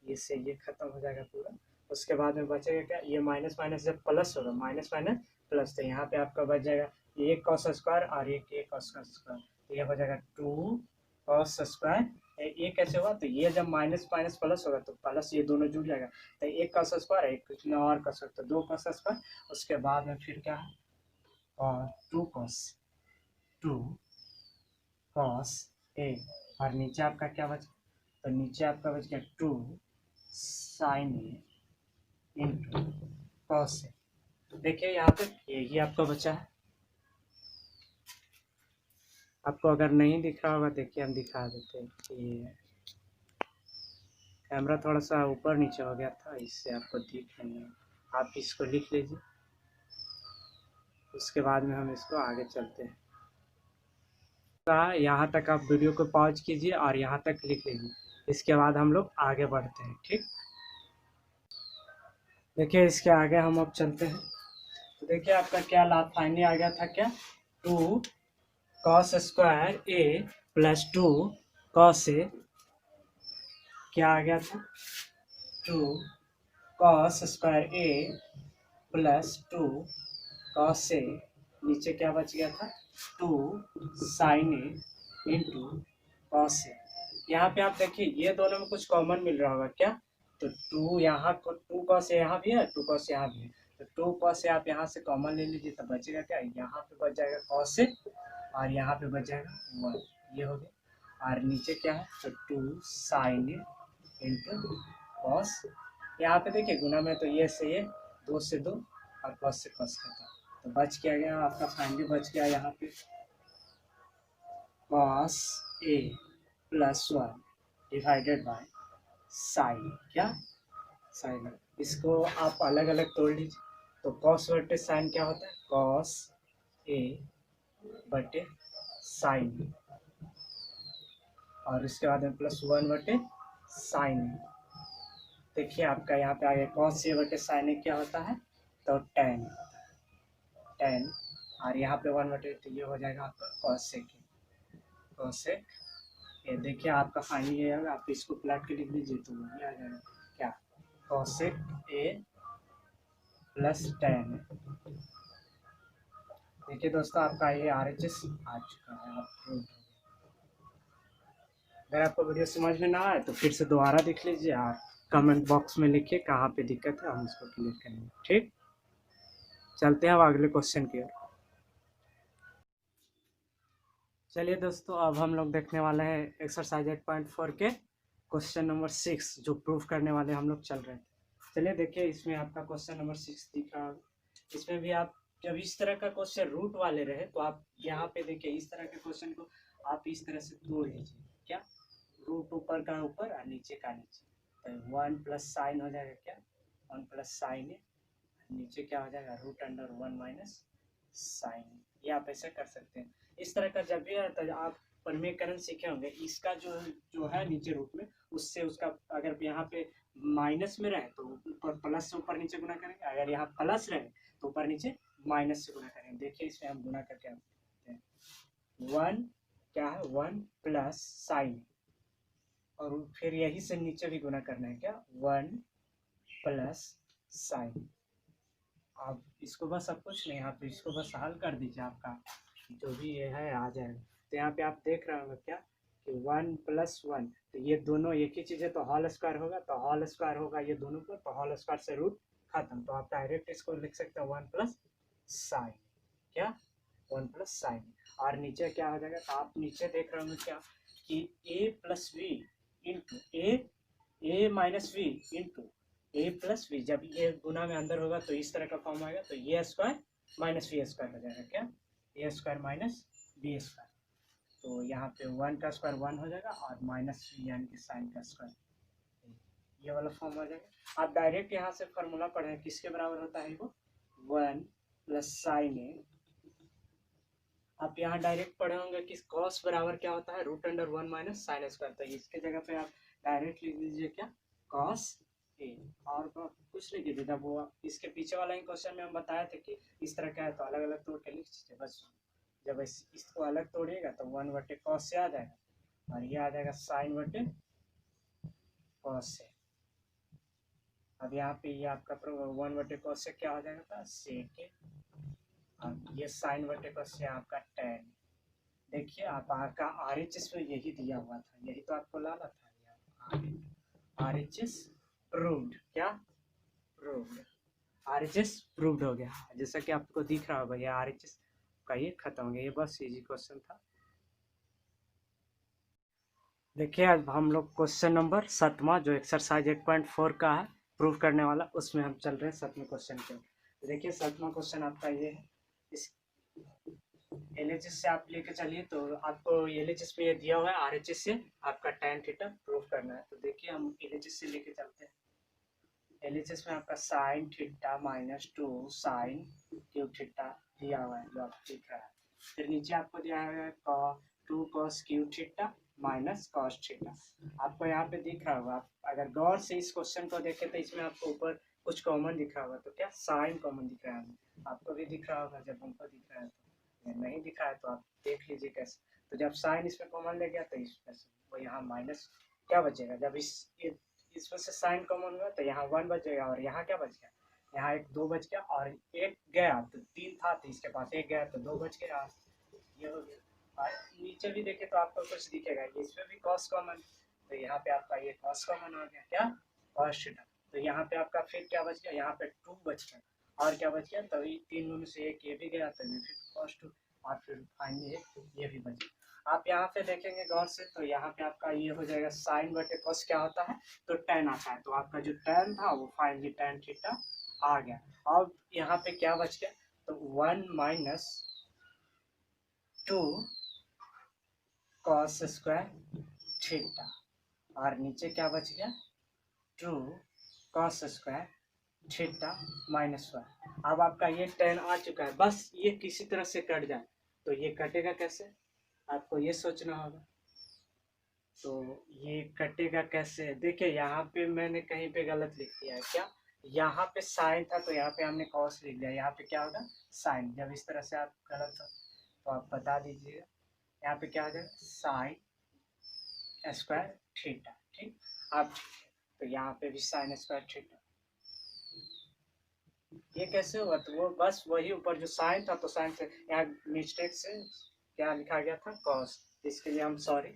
ये से ये खत्म हो जाएगा पूरा। उसके बाद में बचेगा क्या, ये माइनस माइनस जब प्लस होगा, माइनस माइनस प्लस, तो यहाँ पे आपका बच जाएगा एक कॉस स्क्वायर और एक कॉस स्क्वायर, तो ये हो जाएगा 2 कॉस स्क्वायर। ये कैसे होगा, तो ये जब माइनस माइनस प्लस होगा तो प्लस ये दोनों जुड़ जाएगा, तो एक कॉस स्क्वायर एक कुछ ना और कॉस, तो 2 कॉस स्क्वायर। उसके बाद में फिर क्या है, और 2 कॉस ए, और नीचे आपका क्या बचा, तो नीचे आपका बच गया 2 साइन ए इंटू कॉस ए। देखिए यहाँ पे यही आपका बचा है, आपको अगर नहीं दिख रहा होगा देखिए हम दिखा देते हैं। ये कैमरा थोड़ा सा ऊपर नीचे हो गया था, इससे आपको दिख नहीं है, आप इसको लिख लीजिए। उसके बाद में हम इसको आगे चलते हैं, यहाँ तक आप वीडियो को पॉज कीजिए और यहाँ तक लिख लीजिए, इसके बाद हम लोग आगे बढ़ते हैं, ठीक। देखिए इसके आगे हम अब चलते हैं, तो देखिए आपका क्या लाभ फाइनली आ गया था, क्या 2 cos square A plus 2 cos A, क्या आ गया था 2 cos square A plus 2 cos A, नीचे क्या बच गया था 2 sine A into cos A. यहाँ पे आप देखिए ये दोनों में कुछ कॉमन मिल रहा होगा क्या, तो 2 यहाँ को 2 कॉस यहाँ भी है, 2 कॉस यहाँ भी है, तो 2 कॉस आप यहाँ से कॉमन ले लीजिए, तो बचेगा क्या, यहाँ पे बच जाएगा कॉस और यहाँ पे बच जाएगा 1, ये हो गया। और नीचे क्या है, तो 2 साइन इंटू कॉस, यहाँ पे देखिए गुना में तो ये से ये 2 से 2 और कॉस से कॉस करता, तो बच क्या गया आपका, फाइनली बच गया यहाँ पे cos A plus 1 divided by sign, क्या साइन। इसको आप अलग अलग तोड़ लीजिए, तो कॉस बटे साइन क्या होता है, कॉस ए बटे साइन, और उसके बाद में +1 बटे साइन। देखिए आपका यहाँ पे आ गया कॉस ए बटे साइन ए क्या होता है, तो tan, और यहाँ पे 1 बटे, तो ये हो जाएगा आपका कॉसेक ये। देखिए आपका फाइनल ये है, आप इसको प्लॉट के लिख लीजिए तो ये आ जाएगा क्या, कॉसेक ए प्लस tan। देखिए दोस्तों आपका ये RHS आ चुका है, आप अगर आपको वीडियो समझ में ना आए तो फिर से दोबारा देख लीजिए और कमेंट बॉक्स में लिखिए कहाँ पे दिक्कत है, हम उसको क्लियर करेंगे, ठीक। चलते हैं अब अगले क्वेश्चन की ओर। चलिए दोस्तों अब हम लोग देखने वाले हैं एक्सरसाइज 8.4 के क्वेश्चन नंबर 6, जो प्रूफ करने वाले हम लोग चल रहे थे। चलिए देखिए इसमें आपका क्वेश्चन नंबर 6 दिख रहा है, इसमें भी आप जब इस तरह का क्वेश्चन रूट वाले रहे तो आप यहाँ पे देखिए इस तरह के क्वेश्चन को आप इस तरह से तोड़ लीजिए, क्या रूट ऊपर का ऊपर और नीचे का नीचे, तो 1 प्लस साइन हो जाएगा, क्या 1 प्लस साइन है, नीचे क्या हो जाएगा √1 माइनस साइन, ये आप ऐसे कर सकते हैं। इस तरह का जब भी आता है आप परमीकरण सीखे होंगे, इसका जो है नीचे रूट में, उससे उसका अगर यहाँ पे माइनस में रहे तो ऊपर प्लस से ऊपर नीचे गुना करेंगे, अगर यहाँ प्लस रहे तो ऊपर नीचे माइनस से गुना करेंगे। देखिए इसमें हम गुना करके हम देखते हैं 1 क्या है 1 प्लस साइन, और फिर यही से नीचे भी गुना करना है, क्या 1 प्लस साइन, आप इसको बस सब कुछ नहीं, आप इसको बस हल कर दीजिए, आपका जो भी ये है आ जाएगा। तो यहाँ पे आप देख रहे होंगे क्या कि 1+1, तो ये दोनों एक ही चीज़ है, तो होल स्क्वायर होगा, तो होल स्क्वायर होगा ये दोनों को, तो होल स्क्वायर से रूट खत्म, तो आप डायरेक्ट इसको लिख सकते हैं 1+sin, क्या 1+sin। और नीचे क्या हो जाएगा, तो आप नीचे देख रहे होंगे क्या कि a+v into a-v into a+v, जब ये गुना में अंदर होगा तो इस तरह का फॉर्म आएगा, तो ए स्क्वायर माइनस वी स्क्वायर हो जाएगा, क्या A square minus B square. तो यहाँ पे 1 का स्क्वायर 1 हो जाएगा और माइनस वी यानी कि साइन का स्क्वायर, ये वाला फॉर्म हो जाएगा। आप डायरेक्ट यहाँ से फॉर्मूला पढ़ें, किसके बराबर होता है वो 1+sin a। आप यहाँ डायरेक्ट पढ़े होंगे कि cos बराबर क्या होता है √1 माइनस साइन स्क्वायर, तो इसके जगह पे आप डायरेक्ट लिख दीजिए क्या cos a, और कुछ नहीं कीजिए। जब वो इसके पीछे वाला ही क्वेश्चन में हम बताए थे कि इस तरह का है तो अलग अलग तोड़ के लिख दीजिए बस। जब इसको अलग तोड़िएगा तो 1/cos से आ जाएगा और ये आ जाएगा साइन बटे cos से। अब यहाँ पे ये आपका 1/cos से क्या हो जाएगा था sec, और ये साइन बटे cos से आपका tan। देखिए आप आपका RHS में यही दिया हुआ था, यही तो आपको लाना था, RHS प्रूव्ड, क्या प्रूव्ड, RHS प्रूव्ड हो गया, जैसा कि आपको दिख रहा होगा ये RHS का ये खत्म हो गया, ये बस इजी क्वेश्चन था। देखिए आज हम लोग क्वेश्चन नंबर 7वां जो एक्सरसाइज 8.4 का है प्रूव करने वाला, उसमें हम चल रहे हैं 7वें क्वेश्चन के। देखिए 7वां क्वेश्चन आपका ये है, इस LHS से आप लेके चलिए, तो आपको LHS में ये दिया हुआ है RHS से आपका tan थीटा प्रूव करना है। तो देखिए हम LHS से लेके चलते हैं। LHS में आपका sin theta minus 2 sin cube theta दिया हुआ है, जो आप दिख रहा है। फिर नीचे आपको दिया है 2 cos cube theta minus cos theta, आपको यहाँ पे दिख रहा होगा। आप अगर गौर से इस क्वेश्चन को देखें तो इसमें आपको ऊपर कुछ कॉमन दिख रहा होगा, तो क्या साइन कॉमन दिख रहा है, आपको भी दिख रहा होगा, जब हमको दिख रहा है तो नहीं दिखा है तो आप देख लीजिए कैसे। तो जब साइन इसमें कॉमन ले गया तो इसमें से वो यहाँ माइनस क्या बचेगा, जब इसमें से साइन कॉमन हुआ तो यहाँ 1 बचेगा, और यहाँ क्या बच गया, यहाँ एक 2 बच गया, और एक गया तो 3 था तो इसके पास एक गया तो 2 बच गया, ये हो गया। और नीचे भी देखे तो आपको कुछ दिखेगा, इसमें भी कॉस कॉमन, तो यहाँ पे आपका ये कॉस कॉमन हो गया, क्या कॉस थीटा। तो यहाँ पे आपका फिर क्या बच गया, यहाँ पे 2 बच गया, और क्या बच गया, तो ये तीनों में से एक ये भी गया तो ये फिर cos 2, और फिर फाइनली ये भी बच गया। आप यहाँ पे देखेंगे गौर से तो यहाँ पे आपका ये हो जाएगा साइन बटे cos क्या होता है तो tan आता है, तो आपका जो tan था वो फाइनली tan थीटा आ गया। अब यहाँ पे क्या बच गया, तो 1 माइनस 2 cos स्क्वायर थीटा, और नीचे क्या बच गया 2 cos स्क्वायर थीटा माइनस 1। अब आपका ये tan आ चुका है, बस ये किसी तरह से कट जाए, तो ये कटेगा कैसे आपको ये सोचना होगा। तो ये कटेगा कैसे, देखिए यहाँ पे मैंने कहीं पे गलत लिख दिया है, क्या यहाँ पे साइन था तो यहाँ पे हमने कॉस लिख दिया, यहाँ पे क्या होगा साइन। जब इस तरह से आप गलत हो तो आप बता दीजिएगा, यहाँ पे क्या हो जाएगा साइन स्क्वायर थीटा, ठीक। अब तो यहाँ पे भी साइन स्क्वायर थीटा, ये कैसे हुआ, तो वो बस वही ऊपर जो साइन था तो साइन से यहाँ मिस्टेक से क्या लिखा गया था कॉस, इसके लिए हम सॉरी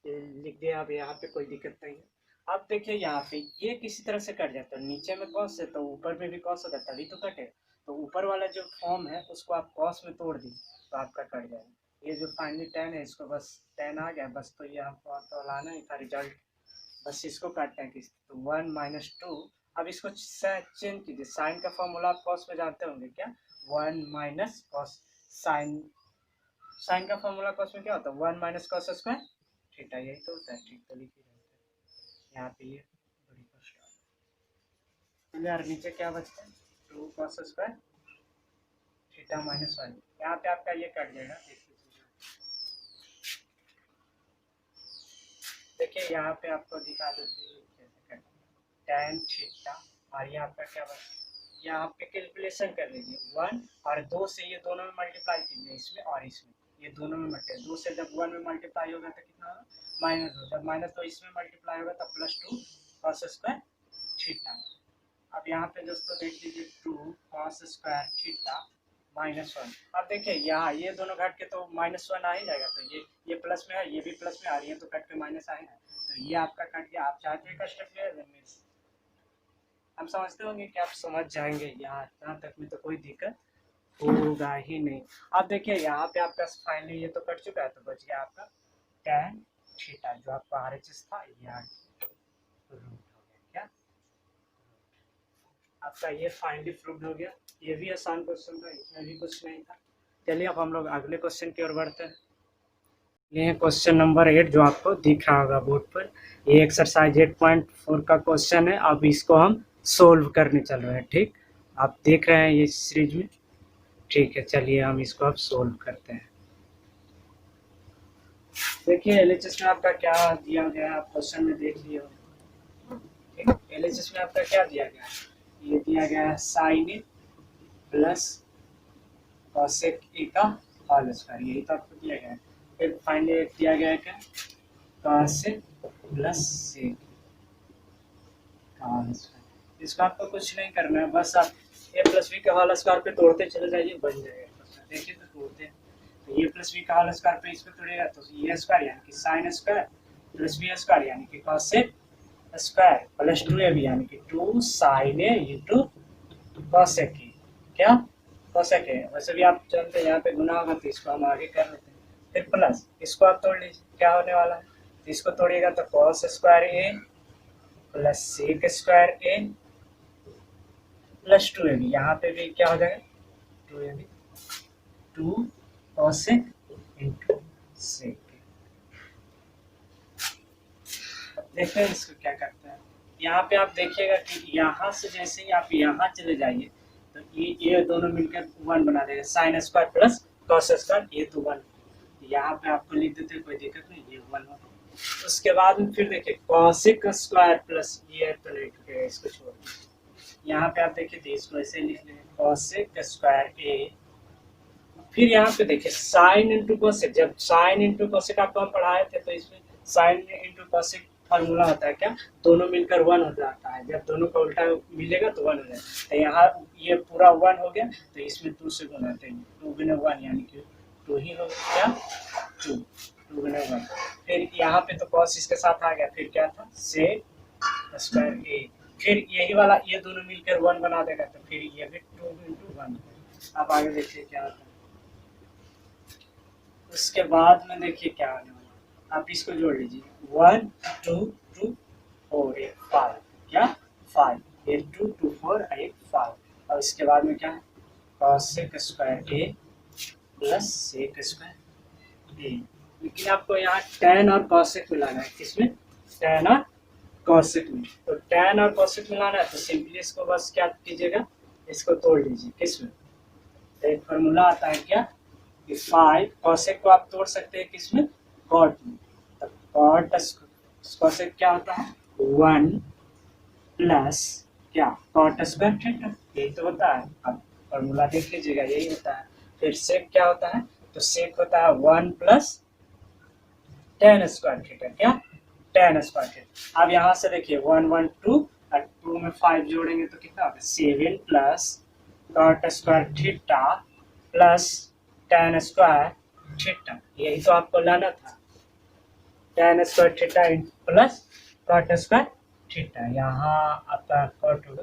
लिख दिया। अब यहाँ पे कोई दिक्कत नहीं है। अब देखिए यहाँ पे ये किसी तरह से कट जाता है, नीचे में कॉस है तो ऊपर में भी कॉस होगा तभी तो कटे, तो ऊपर वाला जो फॉर्म है उसको आप कॉस में तोड़ दीजिए तो आपका कट जाएगा। ये जो फाइनली tan है इसको बस tan आ गया बस, तो ये हमको तो लाना ही था रिजल्ट, बस इसको काटना है किस, तो 1 माइनस 2। अब इसको चेंज कीजिए, साइन का फॉर्मूला आप कॉस में जानते होंगे क्या 1 माइनस कॉस साइन, साइन का फॉर्मूला कॉस में क्या होता है 1 माइनस कॉस स्क्वायर थीटा, यही तो होता है, ठीक तो लिख ही रहे थे यहाँ पे, ये बड़ी कष्ट यार। नीचे क्या बचता है 2 कॉस स्क्वायर थीटा माइनस 1, यहाँ पे आपका ये कट जाएगा, देखिए यहाँ पे आपको दिखा देते हैं कैसे कट tan थीटा, और ये आपका क्या बचा, यहाँ पे कैलकुलेशन कर लीजिए 1 और 2 से ये दोनों में मल्टीप्लाई कीजिए, इसमें और इसमें, ये दोनों में मल्टीप्लाई 2 से जब 1 में मल्टीप्लाई होगा तो कितना होगा -2, जब -2 इसमें मल्टीप्लाई होगा तो +2 cos स्क्वायर थीटा। अब यहाँ पे दोस्तों देख लीजिए 2 cos स्क्वायर थीटा -1। अब देखिए यहाँ ये दोनों घट के तो -1 आ ही जाएगा, तो ये प्लस में है, ये भी प्लस में आ रही है, तो कट के माइनस आएगा, तो ये आपका कट गया। आप चाहते हैं स्टेप ले, हम समझते होंगे कि आप समझ जाएंगे, यहाँ तक में तो कोई दिक्कत होगा ही नहीं। अब देखिए यहाँ पे आपका फाइनली ये तो कट चुका है, तो बच गया आपका tan थीटा, जो आपका RHS था ये रूट हो गया। क्या आपका ये फाइनली प्रूव्ड हो गया। ये भी आसान क्वेश्चन था, इसमें भी कुछ नहीं था। चलिए अब हम लोग अगले क्वेश्चन की ओर बढ़ते हैं। ये क्वेश्चन नंबर 8 जो आपको दिख रहा होगा बोर्ड पर, ये एक्सरसाइज 8.4 का क्वेश्चन है। अब इसको हम सोल्व करने चल रहे हैं, ठीक। आप देख रहे हैं ये सीरीज में, ठीक है। चलिए हम इसको अब सोल्व करते हैं। देखिए एलएचएस में आपका क्या दिया गया है, आप क्वेश्चन में देख लिए होंगे। एलएचएस में आपका क्या दिया गया है, ये दिया गया है sine A plus cosec A का होल स्क्वायर, यही तो आपको दिया गया है। फिर फाइनली दिया गया है क्या, कॉसेक प्लस सेक का होल स्क्वायर। इसको आपको कुछ नहीं करना है, बस आप ए प्लस बी का होल स्क्वायर पे तोड़ते चले जाइए, बन जाएगा। देखिए तो तोड़ते हैं, तो ये प्लस बी का होल स्क्वायर पे इसको तोड़ेगा तो ये स्क्वायर यानी कि sine square plus B square यानी कि कॉसेक स्क्वायर प्लस 2ab यानी कि 2 sine A into cosec A, क्या कॉसेक ए। वैसे भी आप जानते हैं यहाँ पे गुना होगा, तो इसको हम आगे कर लेते हैं। फिर प्लस इसको आप तोड़ लीजिए, क्या होने वाला है, तो इसको तोड़िएगा तो cos square A plus sec square A plus 2ab, यहाँ पे भी क्या हो जाएगा 2ab, 2 कॉसेक इंटू सेक। देखते हैं इसको क्या करते हैं। यहाँ पे आप देखिएगा कि यहाँ से जैसे ही आप यहाँ चले जाइए तो ये दोनों मिलकर 1 बना देगा, sign square plus cos square, ये तो 1। यहाँ पे आपको लिख देते हैं, कोई दिक्कत नहीं, ये 1 हो। उसके बाद में फिर देखिए कॉसेक स्क्वायर प्लस, ये तो नहीं टूटेगा, इसको छोड़ दीजिए। यहाँ पे आप देखिए तो इसको ऐसे लिख लेंगे कॉसेक स्क्वायर ए, फिर यहाँ पे देखिए साइन इंटू कॉसेक। जब साइन इंटू कॉसेक आपको हम पढ़ाए थे, तो इसमें साइन इंटू कॉसेक फार्मूला होता है क्या, दोनों मिलकर 1 हो जाता है। जब दोनों का उल्टा मिलेगा तो 1 हो जाएगा। तो यहाँ ये पूरा 1 हो गया, तो इसमें 2 से गुना देंगे, 2 गुना 1 यानी कि 2 ही हो गया, 2 गुना 1। फिर यहाँ पे तो कॉस इसके साथ आ गया, फिर क्या था सेक स्क्वायर ए, फिर यही वाला ये दोनों मिलकर 1 बना देगा, तो फिर ये भी 2 इंटू 1। अब आगे देखिए क्या होता है। उसके बाद में देखिए क्या होने वाला है, आप इसको जोड़ लीजिए 1 2 2 4 8 5, क्या 5, ये 2 2 4 8 5। और इसके बाद में क्या है cosec square A plus sec square ए। लेकिन आपको यहाँ tan और कॉसेक मिलाना है, किसमें tan और कॉसेक में। तो tan और कॉसेक मिलाना है, तो सिंपली इसको बस क्या कीजिएगा, इसको तोड़ लीजिए, किसमें, तो एक फार्मूला आता है क्या, 5 कॉसेक को आप तोड़ सकते हैं किसमें, कॉट में। तो कॉट कॉसेक क्या होता है 1 प्लस क्या कॉट स्क्वायर थीटा, यही तो होता है। अब फॉर्मूला देख लीजिएगा, यही होता है। फिर सेक क्या होता है, तो सेक होता है 1 प्लस tan स्क्वायर थीटा, क्या tan स्क्वायर थीटा। अब यहाँ से देखिए 1 1 2 और 2 में 5 जोड़ेंगे तो कितना होगा 7 plus cot square theta plus tan square theta, यही तो आपको लाना था, tan square theta plus cot square theta. यहाँ आपका कॉट होगा,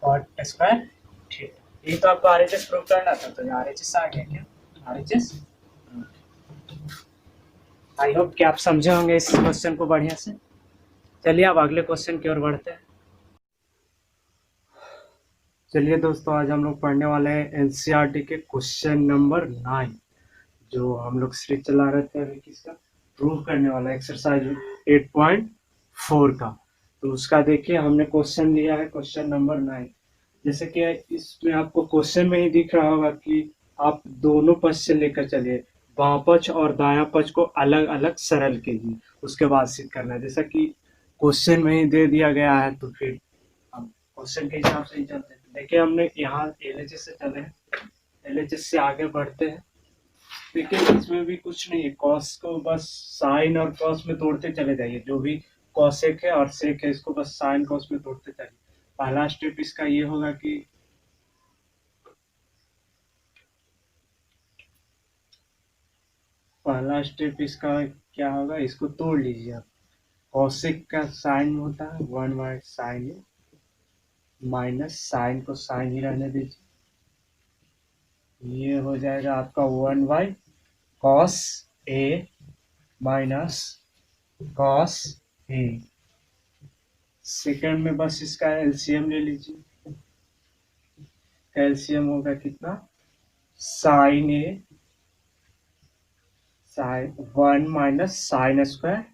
कॉट स्क्वायर थीटा, यही तो आपको RHS प्रूव करना था, तो RHS आ गया, क्या RHS। आई होप कि आप समझे होंगे इस क्वेश्चन को बढ़िया से। चलिए अब अगले क्वेश्चन की ओर बढ़ते हैं। चलिए दोस्तों, आज हम लोग पढ़ने वाले हैं एनसीईआरटी के क्वेश्चन नंबर 9, जो हम लोग सीरीज चला रहे थे अभी, किसका प्रूव करने वाला एक्सरसाइज 8.4 का। तो उसका देखिए हमने क्वेश्चन लिया है क्वेश्चन नंबर 9। जैसे कि इसमें आपको क्वेश्चन में ही दिख रहा होगा कि आप दोनों पक्ष से लेकर चलिए, बाम पक्ष और दायां पक्ष को अलग अलग सरल कीजिए, उसके बाद सिद्ध करना है। जैसा कि क्वेश्चन में ही दे दिया गया है, तो फिर हम क्वेश्चन के हिसाब से ही चलते हैं। देखिए हमने यहाँ एलएचएस से चले हैं, एलएचएस से आगे बढ़ते हैं। देखिए इसमें भी कुछ नहीं है, कॉस को बस साइन और कॉस में तोड़ते चले जाइए, जो भी कॉसेक है और सेक है इसको बस साइन कॉस में तोड़ते चलिए। पहला स्टेप इसका ये होगा कि पहला स्टेप इसका क्या होगा, इसको तोड़ लीजिए आप। कॉसेक का साइन होता है 1 by sine A, minus sine को साइन ही रहने दीजिए, ये हो जाएगा आपका 1 by cos A minus cos A. Second में बस इसका एलसीएम ले लीजिए, एलसीएम होगा कितना, sine A sine 1 minus sine square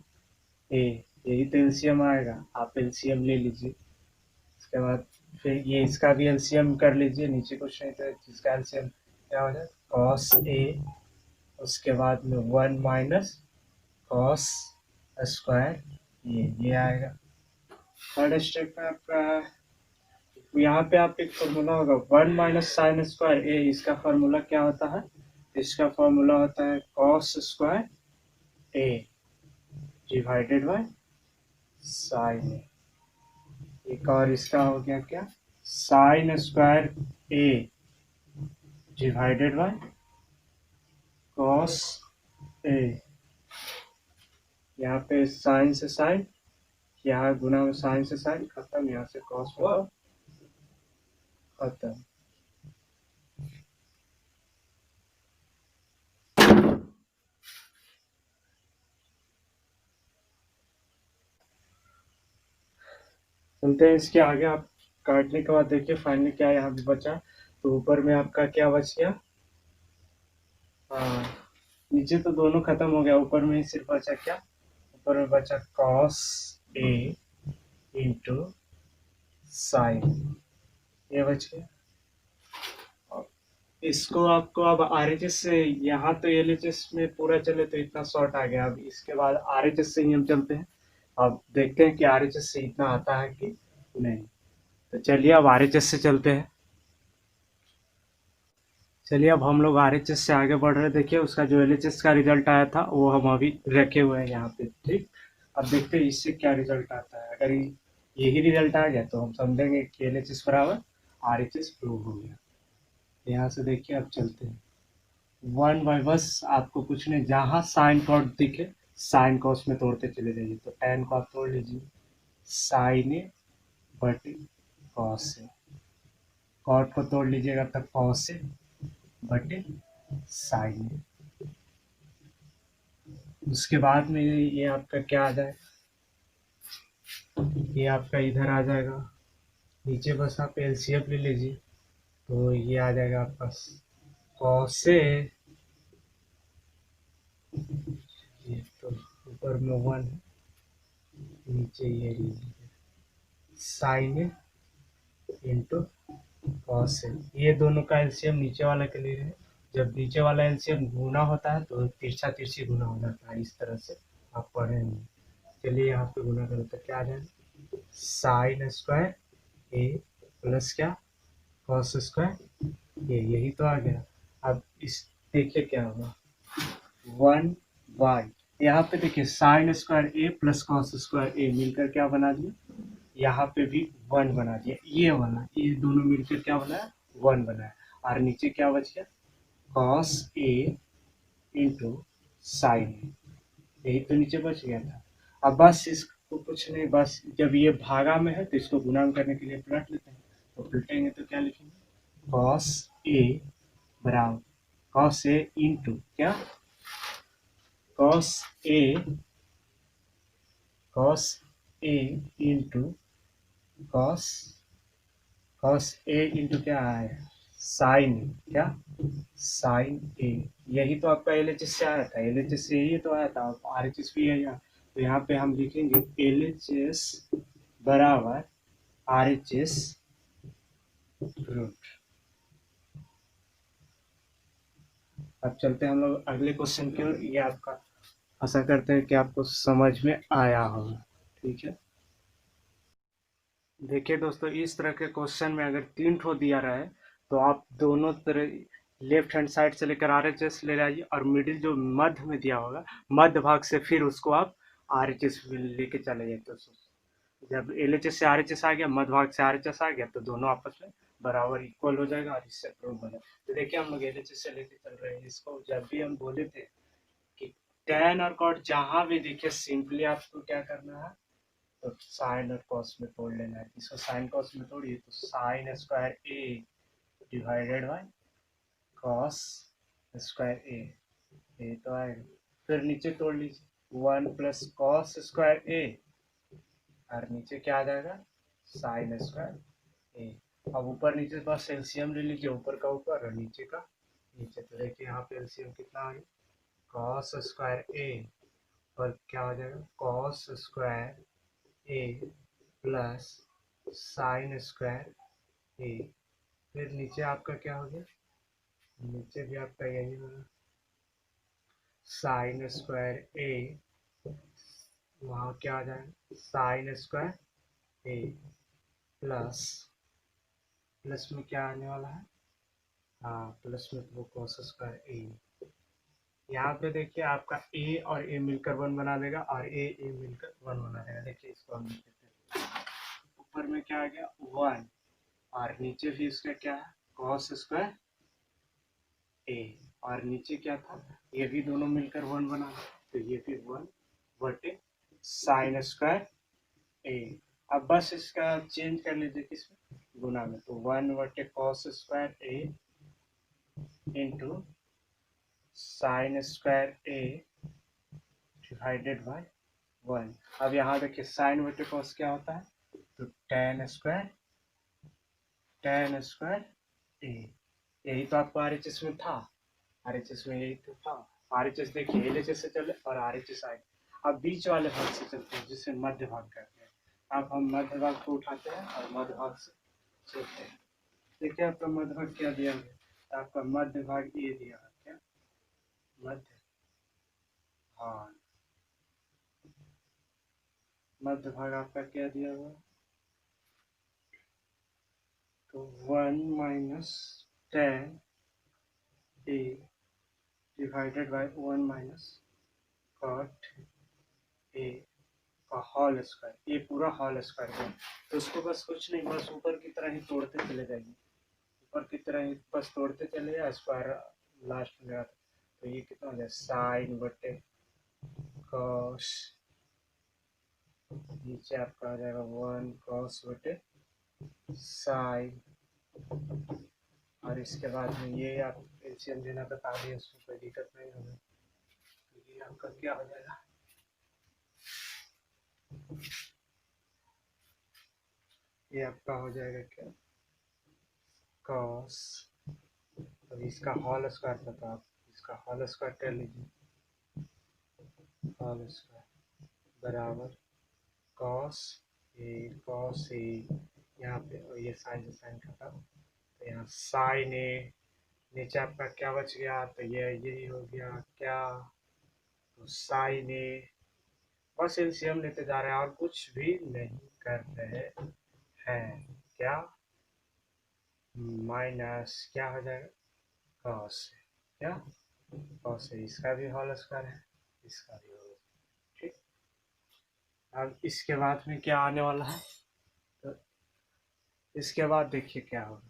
A, यही तो एलसीएम आएगा, आप एलसीएम ले लीजिए। इसके बाद फिर ये इसका भी एलसीएम कर लीजिए, नीचे कुछ नहीं तो जिसका एलसीएम क्या हो जाए कॉस ए, उसके बाद में 1 माइनस कॉस स्क्वायर ये आएगा। थर्ड स्टेप में आपका यहाँ पे आप एक फॉर्मूला होगा 1 माइनस साइन स्क्वायर ए, इसका फॉर्मूला क्या होता है, इसका फॉर्मूला होता है cos square A divided by sine A. एक और इसका हो गया क्या, sine square A divided by cos A. यहाँ पे साइन से साइन, यहाँ गुना में साइन से साइन खत्म, यहाँ से कॉस में खत्म। चलते हैं इसके आगे। आप काटने के बाद देखिए फाइनली क्या यहाँ पे बचा, तो ऊपर में आपका क्या बच गया, हाँ नीचे तो दोनों खत्म हो गया, ऊपर में ही सिर्फ बचा क्या, ऊपर में बचा कॉस ए इंटू साइन, ये बच गया। इसको आपको अब आरएचएस से, यहाँ तो एलएचएस में पूरा चले तो इतना शॉर्ट आ गया, अब इसके बाद आरएचएस से ही हम चलते हैं। अब देखते हैं कि आरएचएस से इतना आता है कि नहीं, तो चलिए अब आरएचएस से चलते हैं। चलिए अब हम लोग आरएचएस से आगे बढ़ रहे हैं। देखिए उसका जो एलएचएस का रिजल्ट आया था वो हम अभी रखे हुए हैं यहाँ पे, ठीक। अब देखते हैं इससे क्या रिजल्ट आता है। अगर यही रिजल्ट आ गया तो हम समझेंगे कि एलएचएस बराबर आरएचएस प्रूव हो गया। यहाँ से देखिए अब चलते हैं 1 बाय, बस आपको कुछ नहीं, जहाँ साइन कॉट दिखे साइन को उसमें तोड़ते चले जाइए। तो tan को आप तोड़ लीजिए, साइन ए बटे कॉस ए, कॉट को तोड़ लीजिएगा तब कॉस ए बटे साइन ए। उसके बाद में ये आपका क्या आ जाए, ये आपका इधर आ जाएगा नीचे, बस आप एलसीएम ले लीजिए, तो ये आ जाएगा आपका कॉस ए, ये तो ऊपर में 1 है, नीचे ये लीजिए साइन ए इंटू कॉस ए, ये दोनों का एलसीएम नीचे वाला के लिए है। जब नीचे वाला एलसीएम गुना होता है तो तिरछा तिरछी गुना हो जाता है, इस तरह से आप पढ़ेंगे। चलिए यहाँ पे गुना करें तो क्या आ जाएगा, साइन स्क्वायर ए प्लस क्या कॉस स्क्वायर ए, यही तो आ गया। अब इस देखिए क्या होगा 1 बाय, यहाँ पे देखिए sign square A plus cos square ए मिलकर क्या बना दिया, यहाँ पे भी 1 बना दिया, ये वाला ये दोनों मिलकर क्या बनाया 1 बनाया, और नीचे क्या बच गया कॉस ए इंटू साइन ए, यही तो नीचे बच गया था। अब बस इसको कुछ नहीं, बस जब ये भागा में है तो इसको गुणा करने के लिए पलट लेते हैं, तो पलटेंगे तो क्या लिखेंगे कॉस ए बराबर कॉस ए इंटू क्या cos A into cos A into क्या है साइन, क्या साइन ए, यही तो आपका एलएचएस से आया था, एलएचएस से यही तो आया था, आरएचएस भी है यहाँ, तो यहाँ पे हम लिखेंगे एलएचएस बराबर आरएचएस रूट। अब चलते हैं हम लोग अगले क्वेश्चन की ओर। ये आपका आशा करते हैं कि आपको समझ में आया होगा, ठीक है। देखिए दोस्तों इस तरह के क्वेश्चन में अगर 3 ठो दिया रहे तो आप दोनों तरह लेफ्ट हैंड साइड से लेकर आरएचएस ले जाइए, और मिडिल जो मध्य में दिया होगा मध्य भाग से फिर उसको आप आरएचएस लेके चले जाइए। तो जब एल एच एस से आर एच एस आ गया, मध्य भाग से आर एच एस आ गया, तो दोनों आपस में बराबर इक्वल हो जाएगा और इससे प्रूफ बना। तो देखिए हम लोग एल एच एस से लेके चल रहे हैं इसको। जब भी हम बोले थे कि tan और cot जहां भी दिखे सिंपली आपको क्या करना है, तो साइन और कॉस में तोड़ लेना है। इसको साइन कॉस में तोड़िए तो sine square A divided by cos square A, ये तो आएगा। फिर नीचे तोड़ लीजिए, 1 + कॉस स्क्वायर ए और नीचे क्या आ जाएगा, साइन स्क्वायर ए। अब ऊपर नीचे बस एलसीएम ले लीजिए, ऊपर का ऊपर और नीचे का नीचे। तो देखिए यहाँ पे एलसीएम कितना आ गया, कॉस स्क्वायर ए और क्या हो जाएगा, cos square A plus sine square ए। फिर नीचे आपका क्या हो गया, नीचे भी आपका यही होगा, साइन स्क्वायर ए, वहाँ क्या आ जाएगा, sign square A plus, plus में क्या आने वाला है, हाँ प्लस में तो वो कॉस स्क्वायर ए। यहाँ पे देखिए आपका ए और ए मिलकर 1 बना देगा और ए मिलकर 1 बना देगा। देखिए इसको हम लिख देते हैं, ऊपर में क्या आ गया 1 और नीचे भी इसका क्या है, कॉस स्क्वायर ए, और नीचे क्या था, ये भी दोनों मिलकर 1 बना देगा, तो ये भी 1 बटे साइन स्क्वायर ए। अब बस इसका चेंज कर लीजिए किसमें, गुना में, तो 1 बटे cos square A into sine square A divided bye 1। अब यहाँ देखिए साइन बटे कॉस क्या होता है, तो tan स्क्वायर ए, यही तो आपको आर एच एस में था, आर एच एस में यही तो था। आर एच एस देखिए एल एच एस से चले और आर एच एस आए। अब बीच वाले भाग से चलते हैं जिसे मध्य भाग कहते हैं। अब हम मध्य भाग को उठाते हैं और मध्य भाग से चलते हैं। देखिए आपका मध्य भाग क्या दिया गया, आपका मध्य भाग ये दिया है, क्या मध्य, हाँ मध्य भाग आपका क्या दिया हुआ, तो 1 - tan ए डिवाइडेड बाय 1 - cot ए का होल स्क्वायर, ये पूरा होल स्क्वायर है। तो उसको बस कुछ नहीं, बस ऊपर की तरह ही तोड़ते चले जाएंगे, ऊपर की तरह ही बस तोड़ते चले जाए, स्क्वायर लास्ट में आता। तो ये कितना हो जाए, साइन बटे कॉस, नीचे आपका आ जाएगा 1 कॉस बटे साइन, और इसके बाद में ये आप एलसीएम लेना बता दिए, उसमें कोई दिक्कत नहीं होगी। तो ये आपका क्या हो जाएगा, ये आपका हो जाएगा क्या, कॉस, अब इसका होल स्क्वायर था तो आप इसका होल स्क्वायर कर लीजिए, होल स्क्वायर बराबर कॉस ए, यहाँ पे और ये साइन से साइन खत्म, तो यहाँ साइन ए, नीचे आपका क्या बच गया, तो ये यही हो गया क्या, तो साइन ए, बस एलसीएम लेते जा रहे हैं और कुछ भी नहीं कर रहे हैं, क्या माइनस क्या हो जाएगा, कॉस, क्या कॉस, इसका भी होल स्क्वायर है, इसका भी होल, ठीक। अब इसके बाद में क्या आने वाला है, तो इसके बाद देखिए क्या होगा,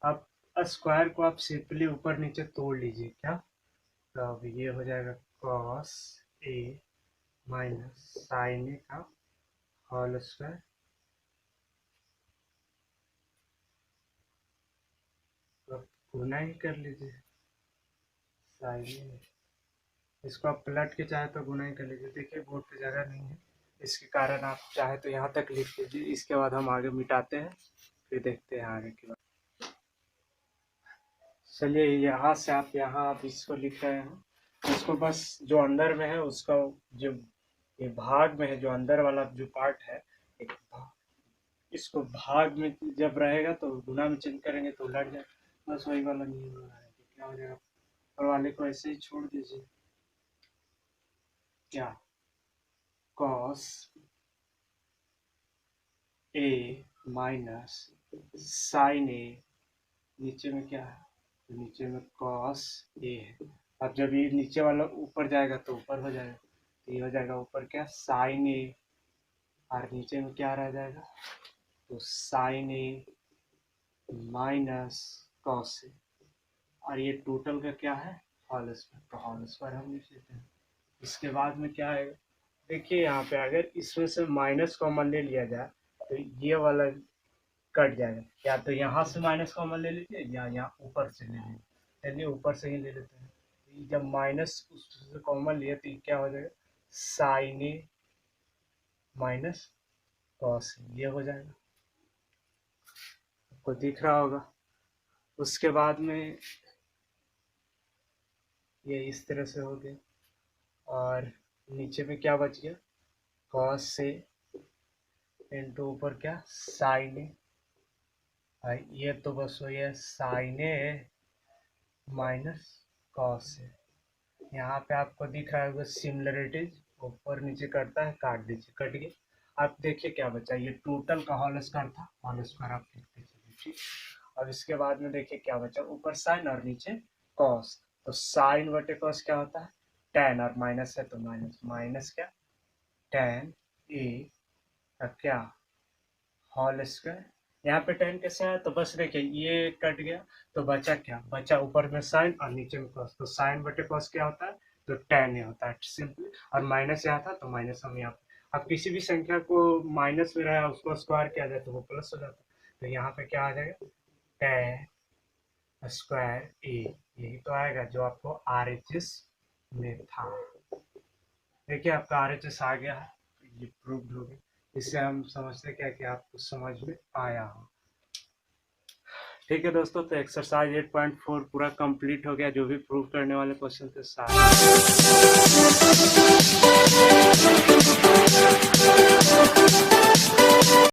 अब स्क्वायर को आप सिंपली ऊपर नीचे तोड़ लीजिए, क्या, तो अब ये हो जाएगा कॉस ए माइनस साइन ए का होल स्क्वायर, तो गुना ही कर लीजिए साइन ए, इसको आप पलट के चाहे तो गुना ही कर लीजिए। देखिए बोर्ड पे जगह नहीं है, इसके कारण आप चाहे तो यहाँ तक लिख लीजिए, इसके बाद हम आगे मिटाते हैं, फिर देखते हैं आगे की बात। चलिए यहाँ से आप यहाँ आप इसको लिख रहे हैं, इसको बस जो अंदर में है उसका, जो ये भाग में है जो अंदर वाला जो पार्ट है, एक भाग, इसको भाग में जब रहेगा तो गुना में चेंज करेंगे तो उलट जाएगा, बस वही वाला नियम हो रहा है। तो क्या हो जाएगा, ऊपर वाले को ऐसे ही छोड़ दीजिए, क्या कॉस ए माइनस साइन ए, नीचे में क्या है, तो नीचे में कॉस ए है। अब जब ये नीचे वाला ऊपर जाएगा तो ऊपर हो जाएगा, तो ये हो जाएगा ऊपर क्या साइन ए और नीचे में क्या रह जाएगा, तो साइन ए माइनस कॉस ए, और ये टोटल का क्या है, होल स्क्वायर, तो होल स्क्वायर हम लिख लेते हैं। इसके बाद में क्या आएगा, देखिए यहाँ पे अगर इसमें से माइनस कॉमन ले लिया जाए तो ये वाला कट जाएगा, या तो यहाँ से माइनस कॉमन ले लीजिए या यहाँ ऊपर से ले लीजिए। चलिए ऊपर से ही ले लेते हैं। जब माइनस उससे कॉमन लिया तो क्या हो जाएगा, साइन ए माइनस कॉस ये हो जाएगा, आपको दिख रहा होगा। उसके बाद में ये इस तरह से हो गया, और नीचे में क्या बच गया, कॉस से इनटू ऊपर क्या साइन ए, ये तो बस हो गया sign A minus cos A. यहाँ पे आपको दिख रहा होगा सिमिलरिटीज, ऊपर नीचे करता है, काट दीजिए, कट गया। अब देखिए क्या बचा, ये टोटल का होल स्क्वायर था, होल स्क्वायर आप लिखते चलिए, ठीक। अब इसके बाद में देखिए क्या बचा, ऊपर साइन और नीचे कॉस, तो साइन बटे कॉस क्या होता है, टेन, और माइनस है तो माइनस, माइनस क्या टेन ए का क्या होल स्क्वायर। यहाँ पे टेन कैसे आया, तो बस देखिए ये कट गया, तो बचा क्या, बचा ऊपर में साइन और नीचे में कॉस, तो साइन बटे कॉस क्या होता है, तो टेन ही होता है सिंपली, और माइनस यहाँ था तो माइनस हम यहाँ पे, अब किसी भी संख्या को माइनस में रहा उसको स्क्वायर किया जाए तो वो प्लस हो जाता है, तो यहाँ पे क्या आ जाएगा, टेन स्क्वायर ए, यही तो आएगा जो आपको RHS में था। देखिए आपका RHS आ गया है, ये प्रूव्ड हो गया। इससे हम समझते क्या कि आपको समझ में आया हो। ठीक है दोस्तों, तो एक्सरसाइज 8.4 पूरा कंप्लीट हो गया, जो भी प्रूव करने वाले क्वेश्चन थे सारे।